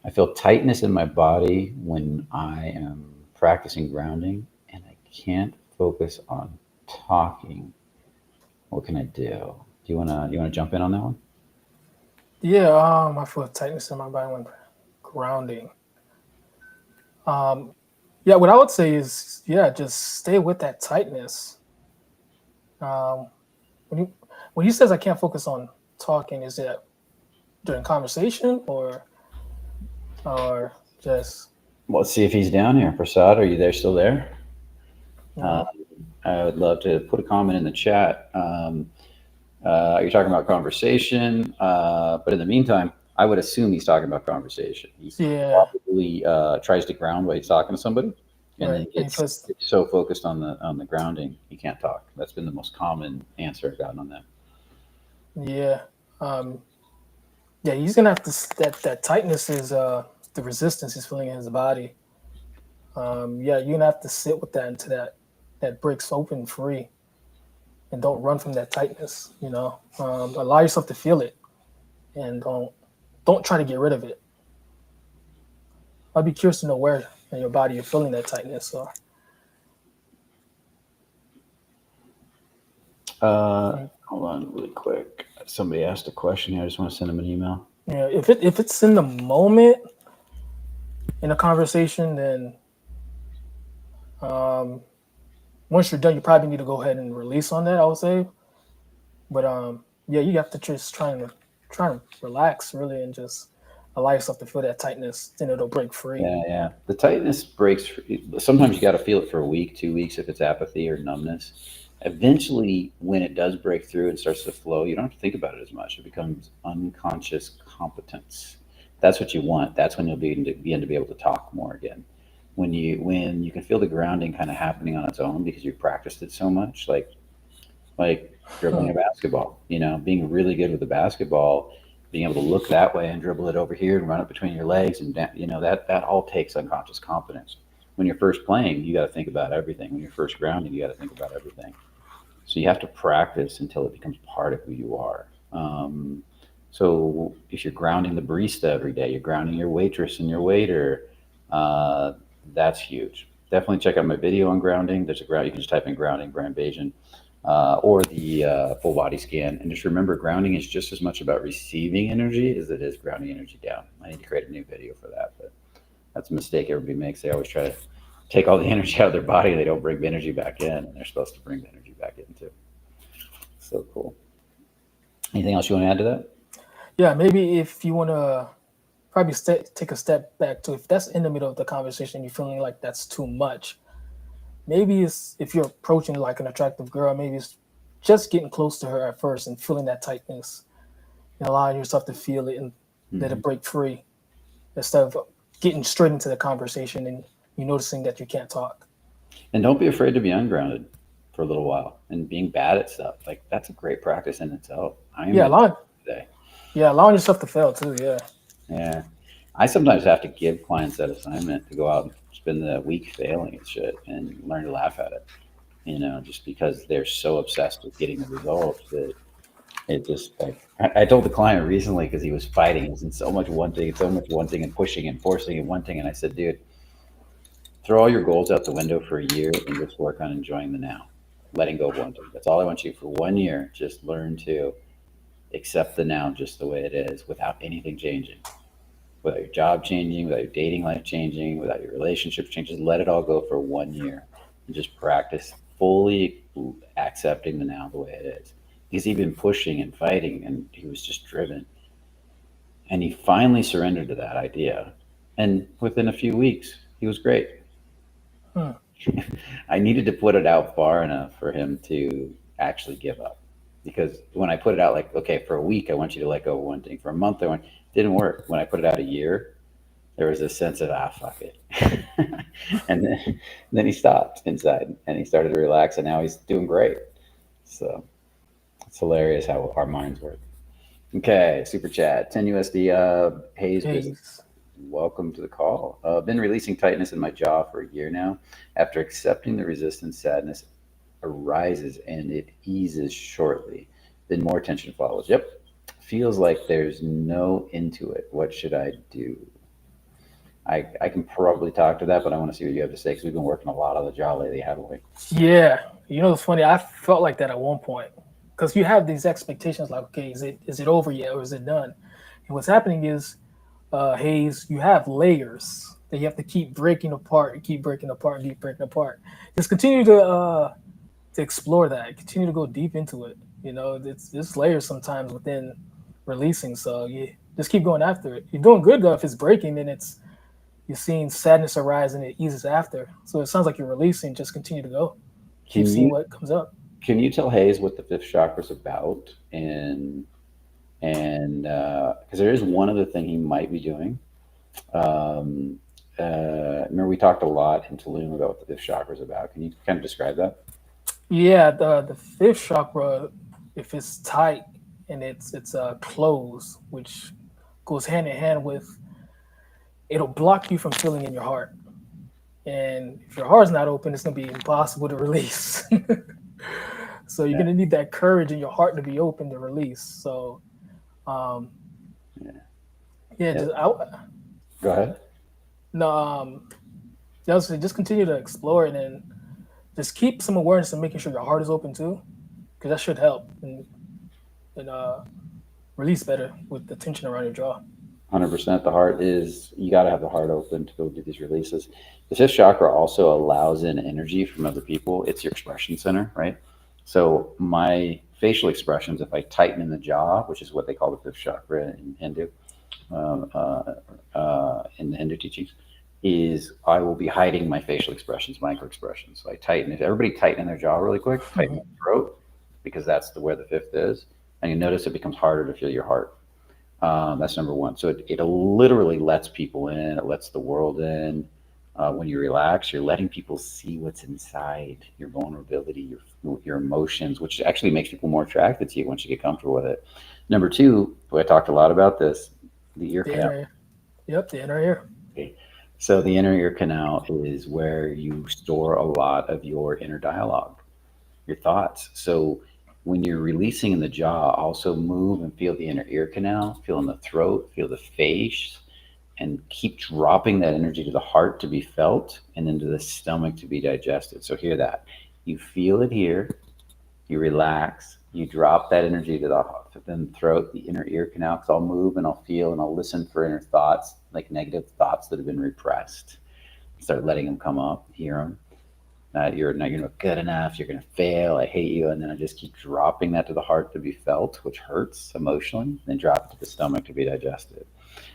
I feel tightness in my body when I am practicing grounding, and I can't focus on talking. What can I do? Do you wanna jump in on that one? Yeah, I feel tightness in my body when grounding. Um, yeah, what I would say is, yeah, just stay with that tightness. Um, when you when he says I can't focus on talking, is it during conversation or just Well, let's see if he's down here. Prasad, are you there? Still there? you Uh, know? I would love to put a comment in the chat. You're talking about conversation, but in the meantime, I would assume he's talking about conversation. He Yeah, probably tries to ground while he's talking to somebody, and right. then And he gets puts so focused on the grounding he can't talk. That's been the most common answer I've gotten on that. yeah, um, yeah. He's gonna have to that tightness is the resistance he's feeling in his body. Yeah, you're gonna have to sit with that until that breaks open free, and don't run from that tightness. Allow yourself to feel it, and don't try to get rid of it. I'd be curious to know where in your body you're feeling that tightness. Or Hold on, really quick. Somebody asked a question here. I just want to send them an email. if it's in the moment in a conversation, then um, once you're done, you probably need to go ahead and release on that. I would say, but yeah, you have to just try to relax really and just allow yourself to feel that tightness. Then it'll break free. Yeah. The tightness breaks. Sometimes you got to feel it for a week, 2 weeks if it's apathy or numbness. Eventually, when it does break through and starts to flow, you don't have to think about it as much. It becomes unconscious competence. That's what you want. That's when you'll begin to be able to talk more again. When you can feel the grounding kind of happening on its own because you've practiced it so much, like dribbling a basketball. Being really good with the basketball, being able to look that way and dribble it over here and run it between your legs, and that all takes unconscious confidence. When you're first playing, you got to think about everything. When you're first grounding, you got to think about everything. So you have to practice until it becomes part of who you are. So if you're grounding the barista every day, you're grounding your waitress and your waiter. Uh, that's huge. Definitely check out my video on grounding. There's a ground. You can just type in grounding, Brian Bajan, or the full body scan. And just remember, grounding is just as much about receiving energy as it is grounding energy down. I need to create a new video for that, but that's a mistake everybody makes. They always try to take all the energy out of their body. They don't bring the energy back in, and they're supposed to bring the energy back in too. So cool. Anything else you want to add to that? Yeah, maybe if you want to probably take a step back to if that's in the middle of the conversation, you're feeling like that's too much. Maybe it's if you're approaching like an attractive girl, maybe it's just getting close to her at first and feeling that tightness and allowing yourself to feel it and let Mm-hmm. it break free instead of getting straight into the conversation and you noticing that you can't talk. And don't be afraid to be ungrounded for a little while and being bad at stuff. Like that's a great practice in itself. I am Yeah, at allowing today. yeah, allowing yourself to fail too. Yeah. Yeah. I sometimes have to give clients that assignment to go out and spend the week failing at shit and learn to laugh at it. Just because they're so obsessed with getting the results that it just like I told the client recently because he was fighting. He was in so much wanting and pushing and forcing and wanting. And I said, dude, throw all your goals out the window for a year and just work on enjoying the now, letting go of wanting. That's all I want you for 1 year. Just learn to accept the now just the way it is without anything changing, without your job changing, without your dating life changing, without your relationships changing. Just let it all go for 1 year and just practice fully accepting the now the way it is. Because he'd been pushing and fighting and he was just driven. And he finally surrendered to that idea. And within a few weeks, he was great. Hmm. I needed to put it out far enough for him to actually give up. Because when I put it out, like, okay, for a week, I want you to let go of one thing. For a month, I want, didn't work. When I put it out a year, there was a sense of, fuck it. And then he stopped inside and he started to relax and now he's doing great. So it's hilarious how our minds work. Okay, super chat, 10 USD. Hayes business. Jeez. Welcome to the call. Been releasing tightness in my jaw for a year now. After accepting the resistance, sadness arises and it eases shortly. Then more tension follows. Yep. Feels like there's no end to it. What should I do? I can probably talk to that, but I want to see what you have to say because we've been working a lot on the jaw lately, haven't we? Yeah. You know, it's funny. I felt like that at one point because you have these expectations, like, okay, is it over yet or is it done? And what's happening is, Hayes, you have layers that you have to keep breaking apart and keep breaking apart and keep breaking apart. Just continue to explore that. Continue to go deep into it. You know, it's layers sometimes within releasing. So you just keep going after it. You're doing good though. If it's breaking, then it's you're seeing sadness arise and it eases after. So it sounds like you're releasing. Just continue to go. Keep Can seeing you what comes up. can you tell Hayes what the fifth chakra is about and because there is one other thing he might be doing. Um, Remember we talked a lot in Tulum about what the fifth chakra is about. Can you kind of describe that? Yeah, the fifth chakra, if it's tight and it's closed, which goes hand in hand with it'll block you from feeling in your heart. And if your heart's not open, it's gonna be impossible to release. So you're Yeah, gonna need that courage in your heart to be open to release. So um, yeah, yeah, yeah. Go ahead. no, just continue to explore it and just keep some awareness and making sure your heart is open too, because that should help and release better with the tension around your jaw. 100%. The heart is, you got to have the heart open to go do these releases. The fifth chakra also allows in energy from other people. It's your expression center, right? So my facial expressions, if I tighten in the jaw, which is what they call the fifth chakra in Hindu, in the Hindu teachings, is I will be hiding my facial expressions, micro expressions. So I tighten. If everybody tighten their jaw really quick, tighten Mhm. the throat, because that's where the fifth is, and you notice it becomes harder to feel your heart. That's number one. So it literally lets people in. It lets the world in. When you relax, you're letting people see what's inside your vulnerability, your emotions, which actually makes people more attracted to you once you get comfortable with it. Number two, I talked a lot about this, the ear The canal. inner ear. Yep, the inner ear. Okay. So the inner ear canal is where you store a lot of your inner dialogue, your thoughts. So when you're releasing in the jaw, also move and feel the inner ear canal, feel in the throat, feel the face, and keep dropping that energy to the heart to be felt and then to the stomach to be digested. So hear that. You feel it here, you relax, you drop that energy to the then throat, the inner ear canal, because I'll move and I'll feel and I'll listen for inner thoughts, like negative thoughts that have been repressed. Start letting them come up, hear them. You're not good enough. You're going to fail. I hate you. And then I just keep dropping that to the heart to be felt, which hurts emotionally, then drop it to the stomach to be digested.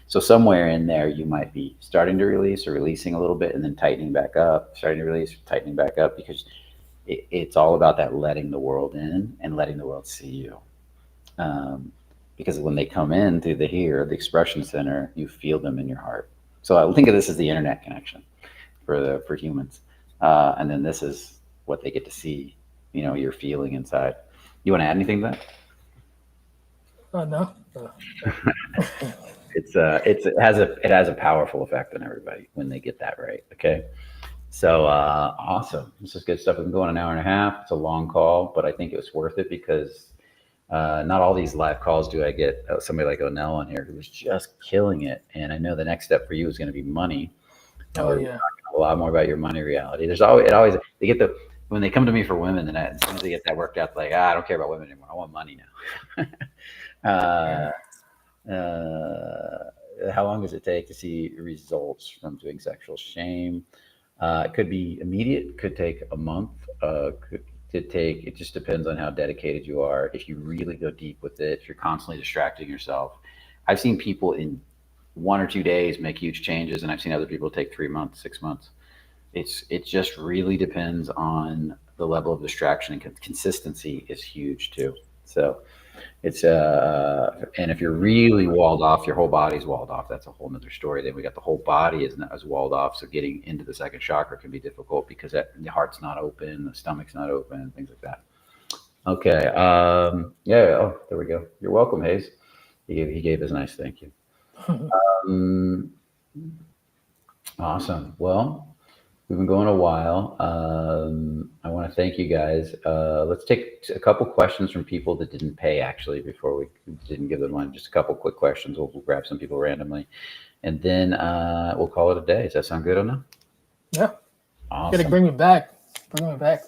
So somewhere in there, you might be starting to release or releasing a little bit and then tightening back up, starting to release, tightening back up, because it's all about that letting the world in and letting the world see you. Um, because when they come in through the here, the expression center, you feel them in your heart. So I think of this as the internet connection for humans. and then this is what they get to see. You're feeling inside. You want to add anything to that? Oh no. It has a powerful effect on everybody when they get that right. Okay. So awesome. This is good stuff. We've been going an hour and a half. It's a long call, but I think it was worth it because not all these live calls do I get somebody like Onell on here who was just killing it. And I know the next step for you is going to be money. And Oh we're yeah. talking a lot more about your money reality. It always they get the when they come to me for women, and as soon as they get that worked out, like I don't care about women anymore. I want money now. uh, how long does it take to see results from doing sexual shame? It could be immediate, could take a month, could take, it just depends on how dedicated you are. If you really go deep with it, if you're constantly distracting yourself. I've seen people in 1 or 2 days make huge changes, and I've seen other people take 3 months, 6 months. It just really depends on the level of distraction, and consistency is huge too. So it's and if you're really walled off, your whole body's walled off. That's a whole nother story. Then we got the whole body is not as walled off. So getting into the second chakra can be difficult because the heart's not open, the stomach's not open, things like that. Okay. Yeah. Oh, there we go. You're welcome, Hayes. He gave us a nice thank you. Um, awesome. Well, we've been going a while. I want to thank you guys. Let's take a couple questions from people that didn't pay actually before we didn't give them one. Just a couple quick questions. We'll grab some people randomly, and then we'll call it a day. Does that sound good enough? Yeah. Gotta Awesome. bring me back. Bring me back.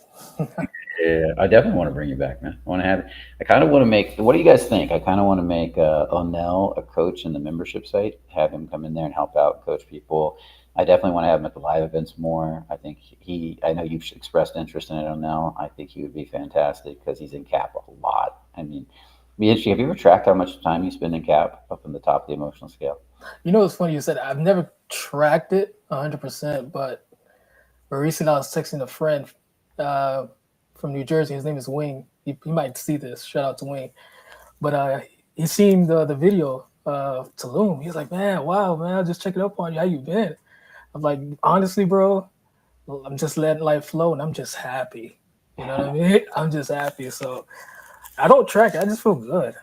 Yeah, I definitely want to bring you back, man. I want to have. I kind of want to make. What do you guys think? I kind of want to make Onell a coach in the membership site. Have him come in there and help out, coach people. I definitely want to have him at the live events more. I think he. I know you've expressed interest in it, Onell. I think he would be fantastic because he's in CAP a lot. I mean, it'd be interesting. Have you ever tracked how much time you spend in CAP up in the top of the emotional scale? You know, it's funny you said I've never tracked it 100%, but recently I was texting a friend uh, from New Jersey. His name is Wing. He might see this. Shout out to Wing. But he seen the video of Tulum. He's like, man, wow, man, I just checking up on you. How you been? I'm like, honestly, bro, I'm just letting life flow, and I'm just happy. You know what I mean? I'm just happy. So I don't track it. I just feel good.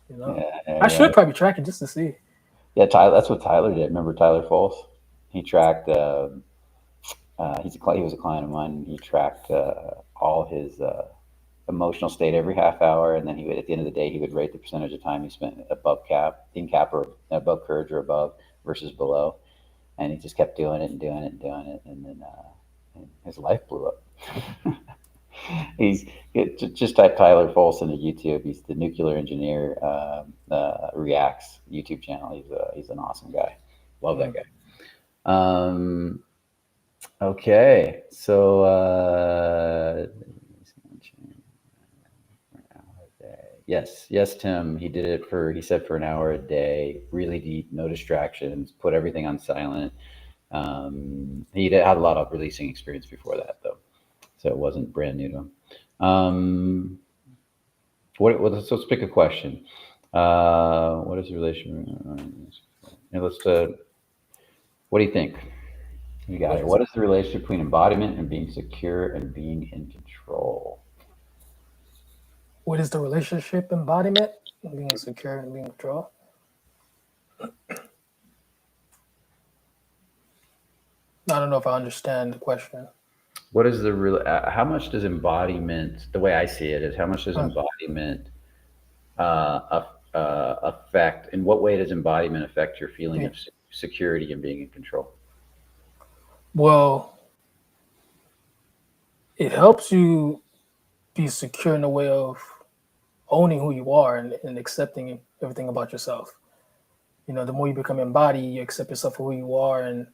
You know, Yeah, yeah, I yeah. should probably track it just to see. Yeah, Tyler. That's what Tyler did. Remember Tyler Falls? He tracked. He was a client of mine. He tracked all his emotional state every half hour, and then he would, at the end of the day, he would rate the percentage of time he spent above cap, in cap, or above courage or above versus below, and he just kept doing it and doing it and doing it, and then his life blew up. Just type Tyler Folse into YouTube. He's the nuclear engineer. Reacts YouTube channel. He's an awesome guy. Love that Mm. guy. Okay, so yes, Tim. He did it for. He said for an hour a day, really deep, no distractions, put everything on silent. He had a lot of releasing experience before that, though, so it wasn't brand new to him. Um, let's pick a question. What is the relation? Let's. What do you think? You got What it. is What it? is the relationship between embodiment and being secure and being in control? What is the relationship embodiment? Being secure and being in control. I don't know if I understand the question. What is the real? How much does embodiment? The way I see it is, how much does Huh. embodiment affect? In what way does embodiment affect your feeling Yeah. of security and being in control? Well, it helps you be secure in a way of owning who you are and accepting everything about yourself. You know, the more you become embodied, you accept yourself for who you are and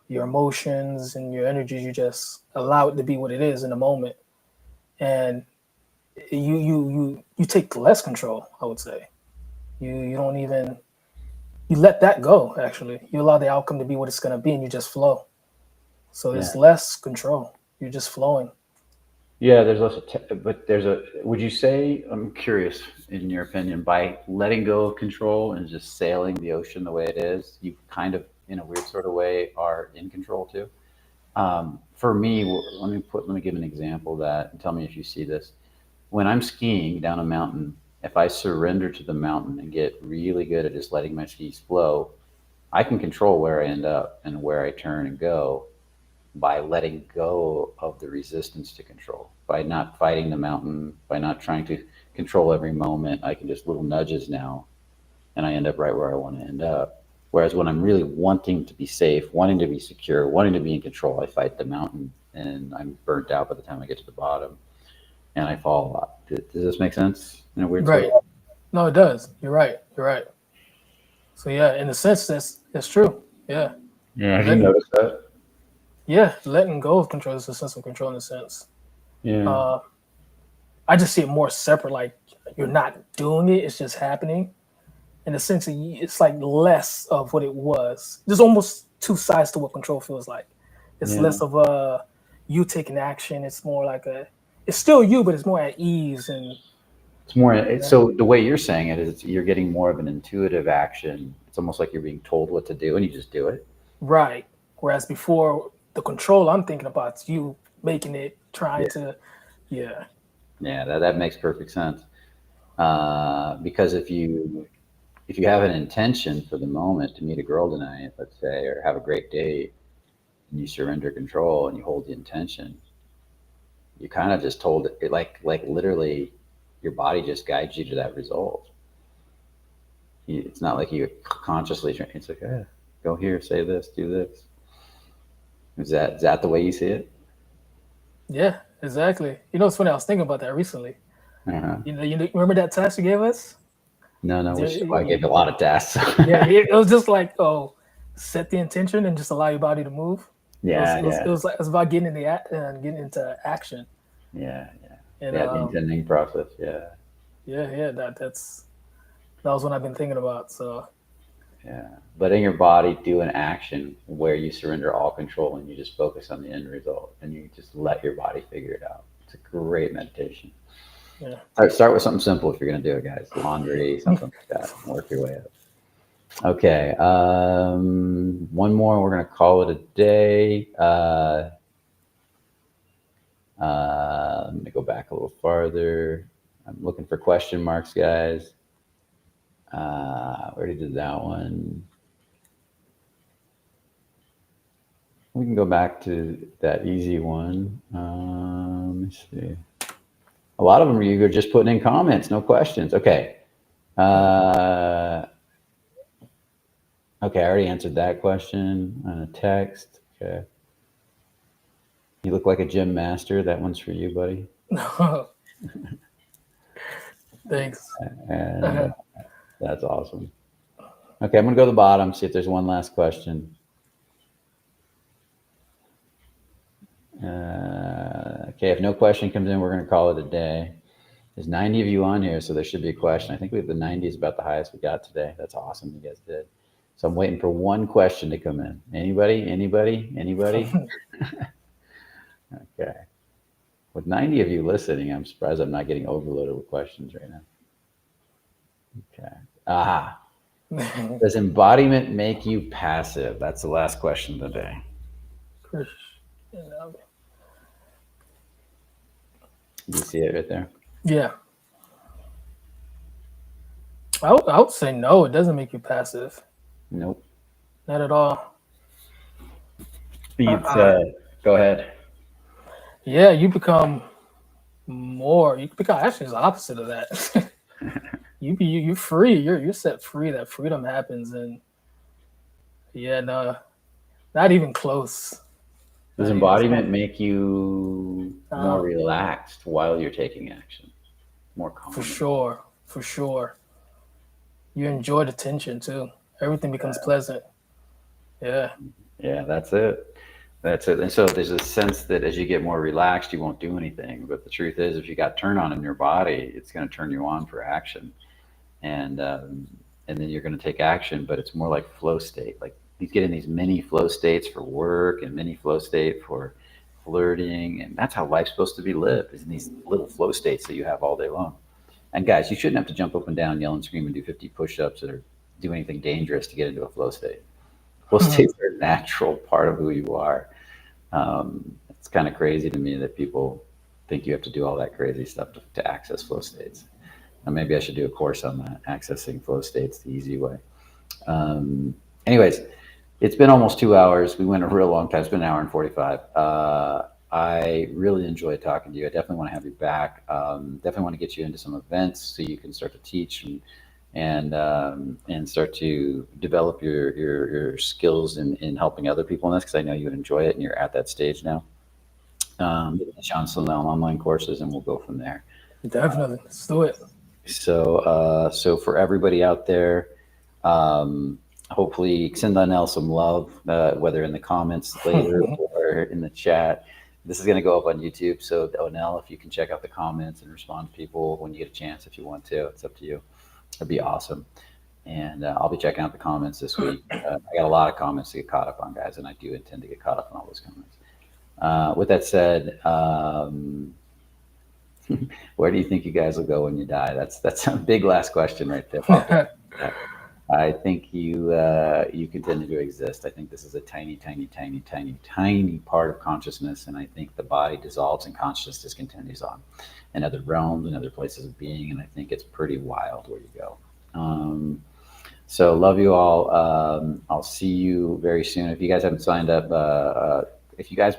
your emotions and your energies. You just allow it to be what it is in the moment, and you take less control. I would say you don't even you let that go. Actually, you allow the outcome to be what it's going to be, and you just flow. So Yeah, there's less control. You're just flowing. yeah. There's less, but there's a. Would you say? I'm curious, in your opinion, by letting go of control and just sailing the ocean the way it is, you kind of, in a weird sort of way, are in control too. For me, let me give an example of that and tell me if you see this. When I'm skiing down a mountain, if I surrender to the mountain and get really good at just letting my skis flow, I can control where I end up and where I turn and go by letting go of the resistance to control, by not fighting the mountain, by not trying to control every moment. I can just little nudges now, and I end up right where I want to end up. Whereas when I'm really wanting to be safe, wanting to be secure, wanting to be in control, I fight the mountain and I'm burnt out by the time I get to the bottom and I fall a lot. Does this make sense in a weird sort Right. of? No, it does. You're right. You're right. So yeah, in a sense, that's true. Yeah. Yeah, have you Letting noticed that? letting go of control is a sense of control in a sense. Yeah. Uh, I just see it more separate. Like you're not doing it; it's just happening. In a sense, it's like less of what it was. There's almost two sides to what control feels like. It's Yeah. less of you taking action. It's more like it's still you, but it's more at ease and It's more, yeah. so the way you're saying it is you're getting more of an intuitive action. It's almost like you're being told what to do and you just do it. Right. Whereas before, the control I'm thinking about is you making it, trying Yeah. to, yeah, Yeah, that makes perfect sense. Because if you have an intention for the moment to meet a girl tonight, let's say, or have a great date, and you surrender control and you hold the intention, you kind of just told it like literally, your body just guides you to that result. It's not like you consciously trying. It's like, go here, say this, do this. Is that the way you see it? yeah, exactly. You know, it's funny. I was thinking about that recently. Uh-huh. You remember that task you gave us? No, no, which is why I Yeah, gave a lot of tasks. it was just like, oh, set the intention and just allow your body to move. Yeah, yeah, It was about getting in getting into action. yeah, yeah, And yeah. The intending process. Yeah, yeah, that was what I've been thinking about. So yeah. Letting your body do an action where you surrender all control and you just focus on the end result and you just let your body figure it out. It's a great meditation. yeah, Start with something simple if you're going to do it, guys. Laundry, something like that. Work your way up. Okay. One more. We're going to call it a day. Let me go back a little farther. I'm looking for question marks, guys. Already did that one. We can go back to that easy one. Let me see. A lot of them you're just putting in comments, no questions. Okay. Okay, I already answered that question on a text. Okay. You look like a gym master. That one's for you, buddy. thanks. And that's awesome. Okay, I'm going to go to the bottom, see if there's one last question. Okay, if no question comes in, we're going to call it a day. There's 90 of you on here, so there should be a question. I think we have the 90 is about the highest we got today. That's awesome. You guys did. So I'm waiting for one question to come in. Anybody? Anybody? Anybody? Okay. With 90 of you listening, I'm surprised I'm not getting overloaded with questions right now. Okay. Ah, does embodiment make you passive? That's the last question of the day. Do you see it right there? Yeah, I would say no. It doesn't make you passive. Nope. Not at all. It's, Uh-uh. go ahead. Yeah, you become more. You become actually the opposite of that. You're free. You're set free. That freedom happens, and yeah, no, not even close. Does Not even embodiment close. make you more Uh, relaxed while you're taking action? More for calm? sure, for sure. You enjoy the tension too. Everything becomes pleasant. Yeah, Yeah, that's it. That's it. And so there's a sense that as you get more relaxed, you won't do anything. But the truth is, if you got turn on in your body, it's going to turn you on for action. And um, and then you're going to take action, but it's more like flow state. Like you get in these mini flow states for work and mini flow state for flirting, and that's how life's supposed to be lived. Is in these little flow states that you have all day long. And guys, you shouldn't have to jump up and down, yell and scream, and do 50 push-ups or do anything dangerous to get into a flow state. Flow states are a natural part of who you are. It's kind of crazy to me that people think you have to do all that crazy stuff to access flow states. And maybe I should do a course on that, accessing flow states the easy way. Um, anyways, it's been almost 2 hours. We went a real long time. It's been an hour and 45. I really enjoyed talking to you. I definitely want to have you back. Definitely want to get you into some events so you can start to teach and start to develop your skills in helping other people in this, because I know you enjoy it and you're at that stage now. Sean Slonell online courses, and we'll go from there. Definitely. Let's do it. So for everybody out there, hopefully send Onell some love, whether in the comments later or in the chat. This is going to go up on YouTube. So Onell, if you can check out the comments and respond to people when you get a chance, if you want to, it's up to you. That'd be awesome. And I'll be checking out the comments this week. I got a lot of comments to get caught up on, guys, and I do intend to get caught up on all those comments. With that said, where do you think you guys will go when you die? That's a big last question right there. I think you continue to exist. I think this is a tiny part of consciousness, and I think the body dissolves and consciousness just continues on in other realms and other places of being, and I think it's pretty wild where you go. So love you all. I'll see you very soon. If you guys haven't signed up, if you guys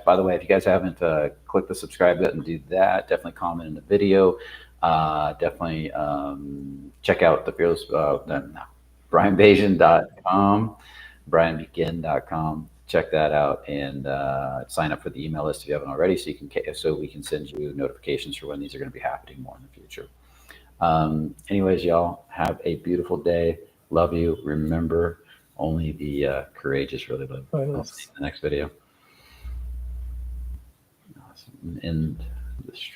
haven't clicked the subscribe button, do that. Definitely comment in the video. Definitely check out the Fearless, brianbasian.com, brianbegin.com. Check that out and sign up for the email list if you haven't already, so we can send you notifications for when these are going to be happening more in the future. Anyways, y'all, have a beautiful day. Love you. Remember, only the courageous really live. I'll see you in the next video. Awesome. End the stream.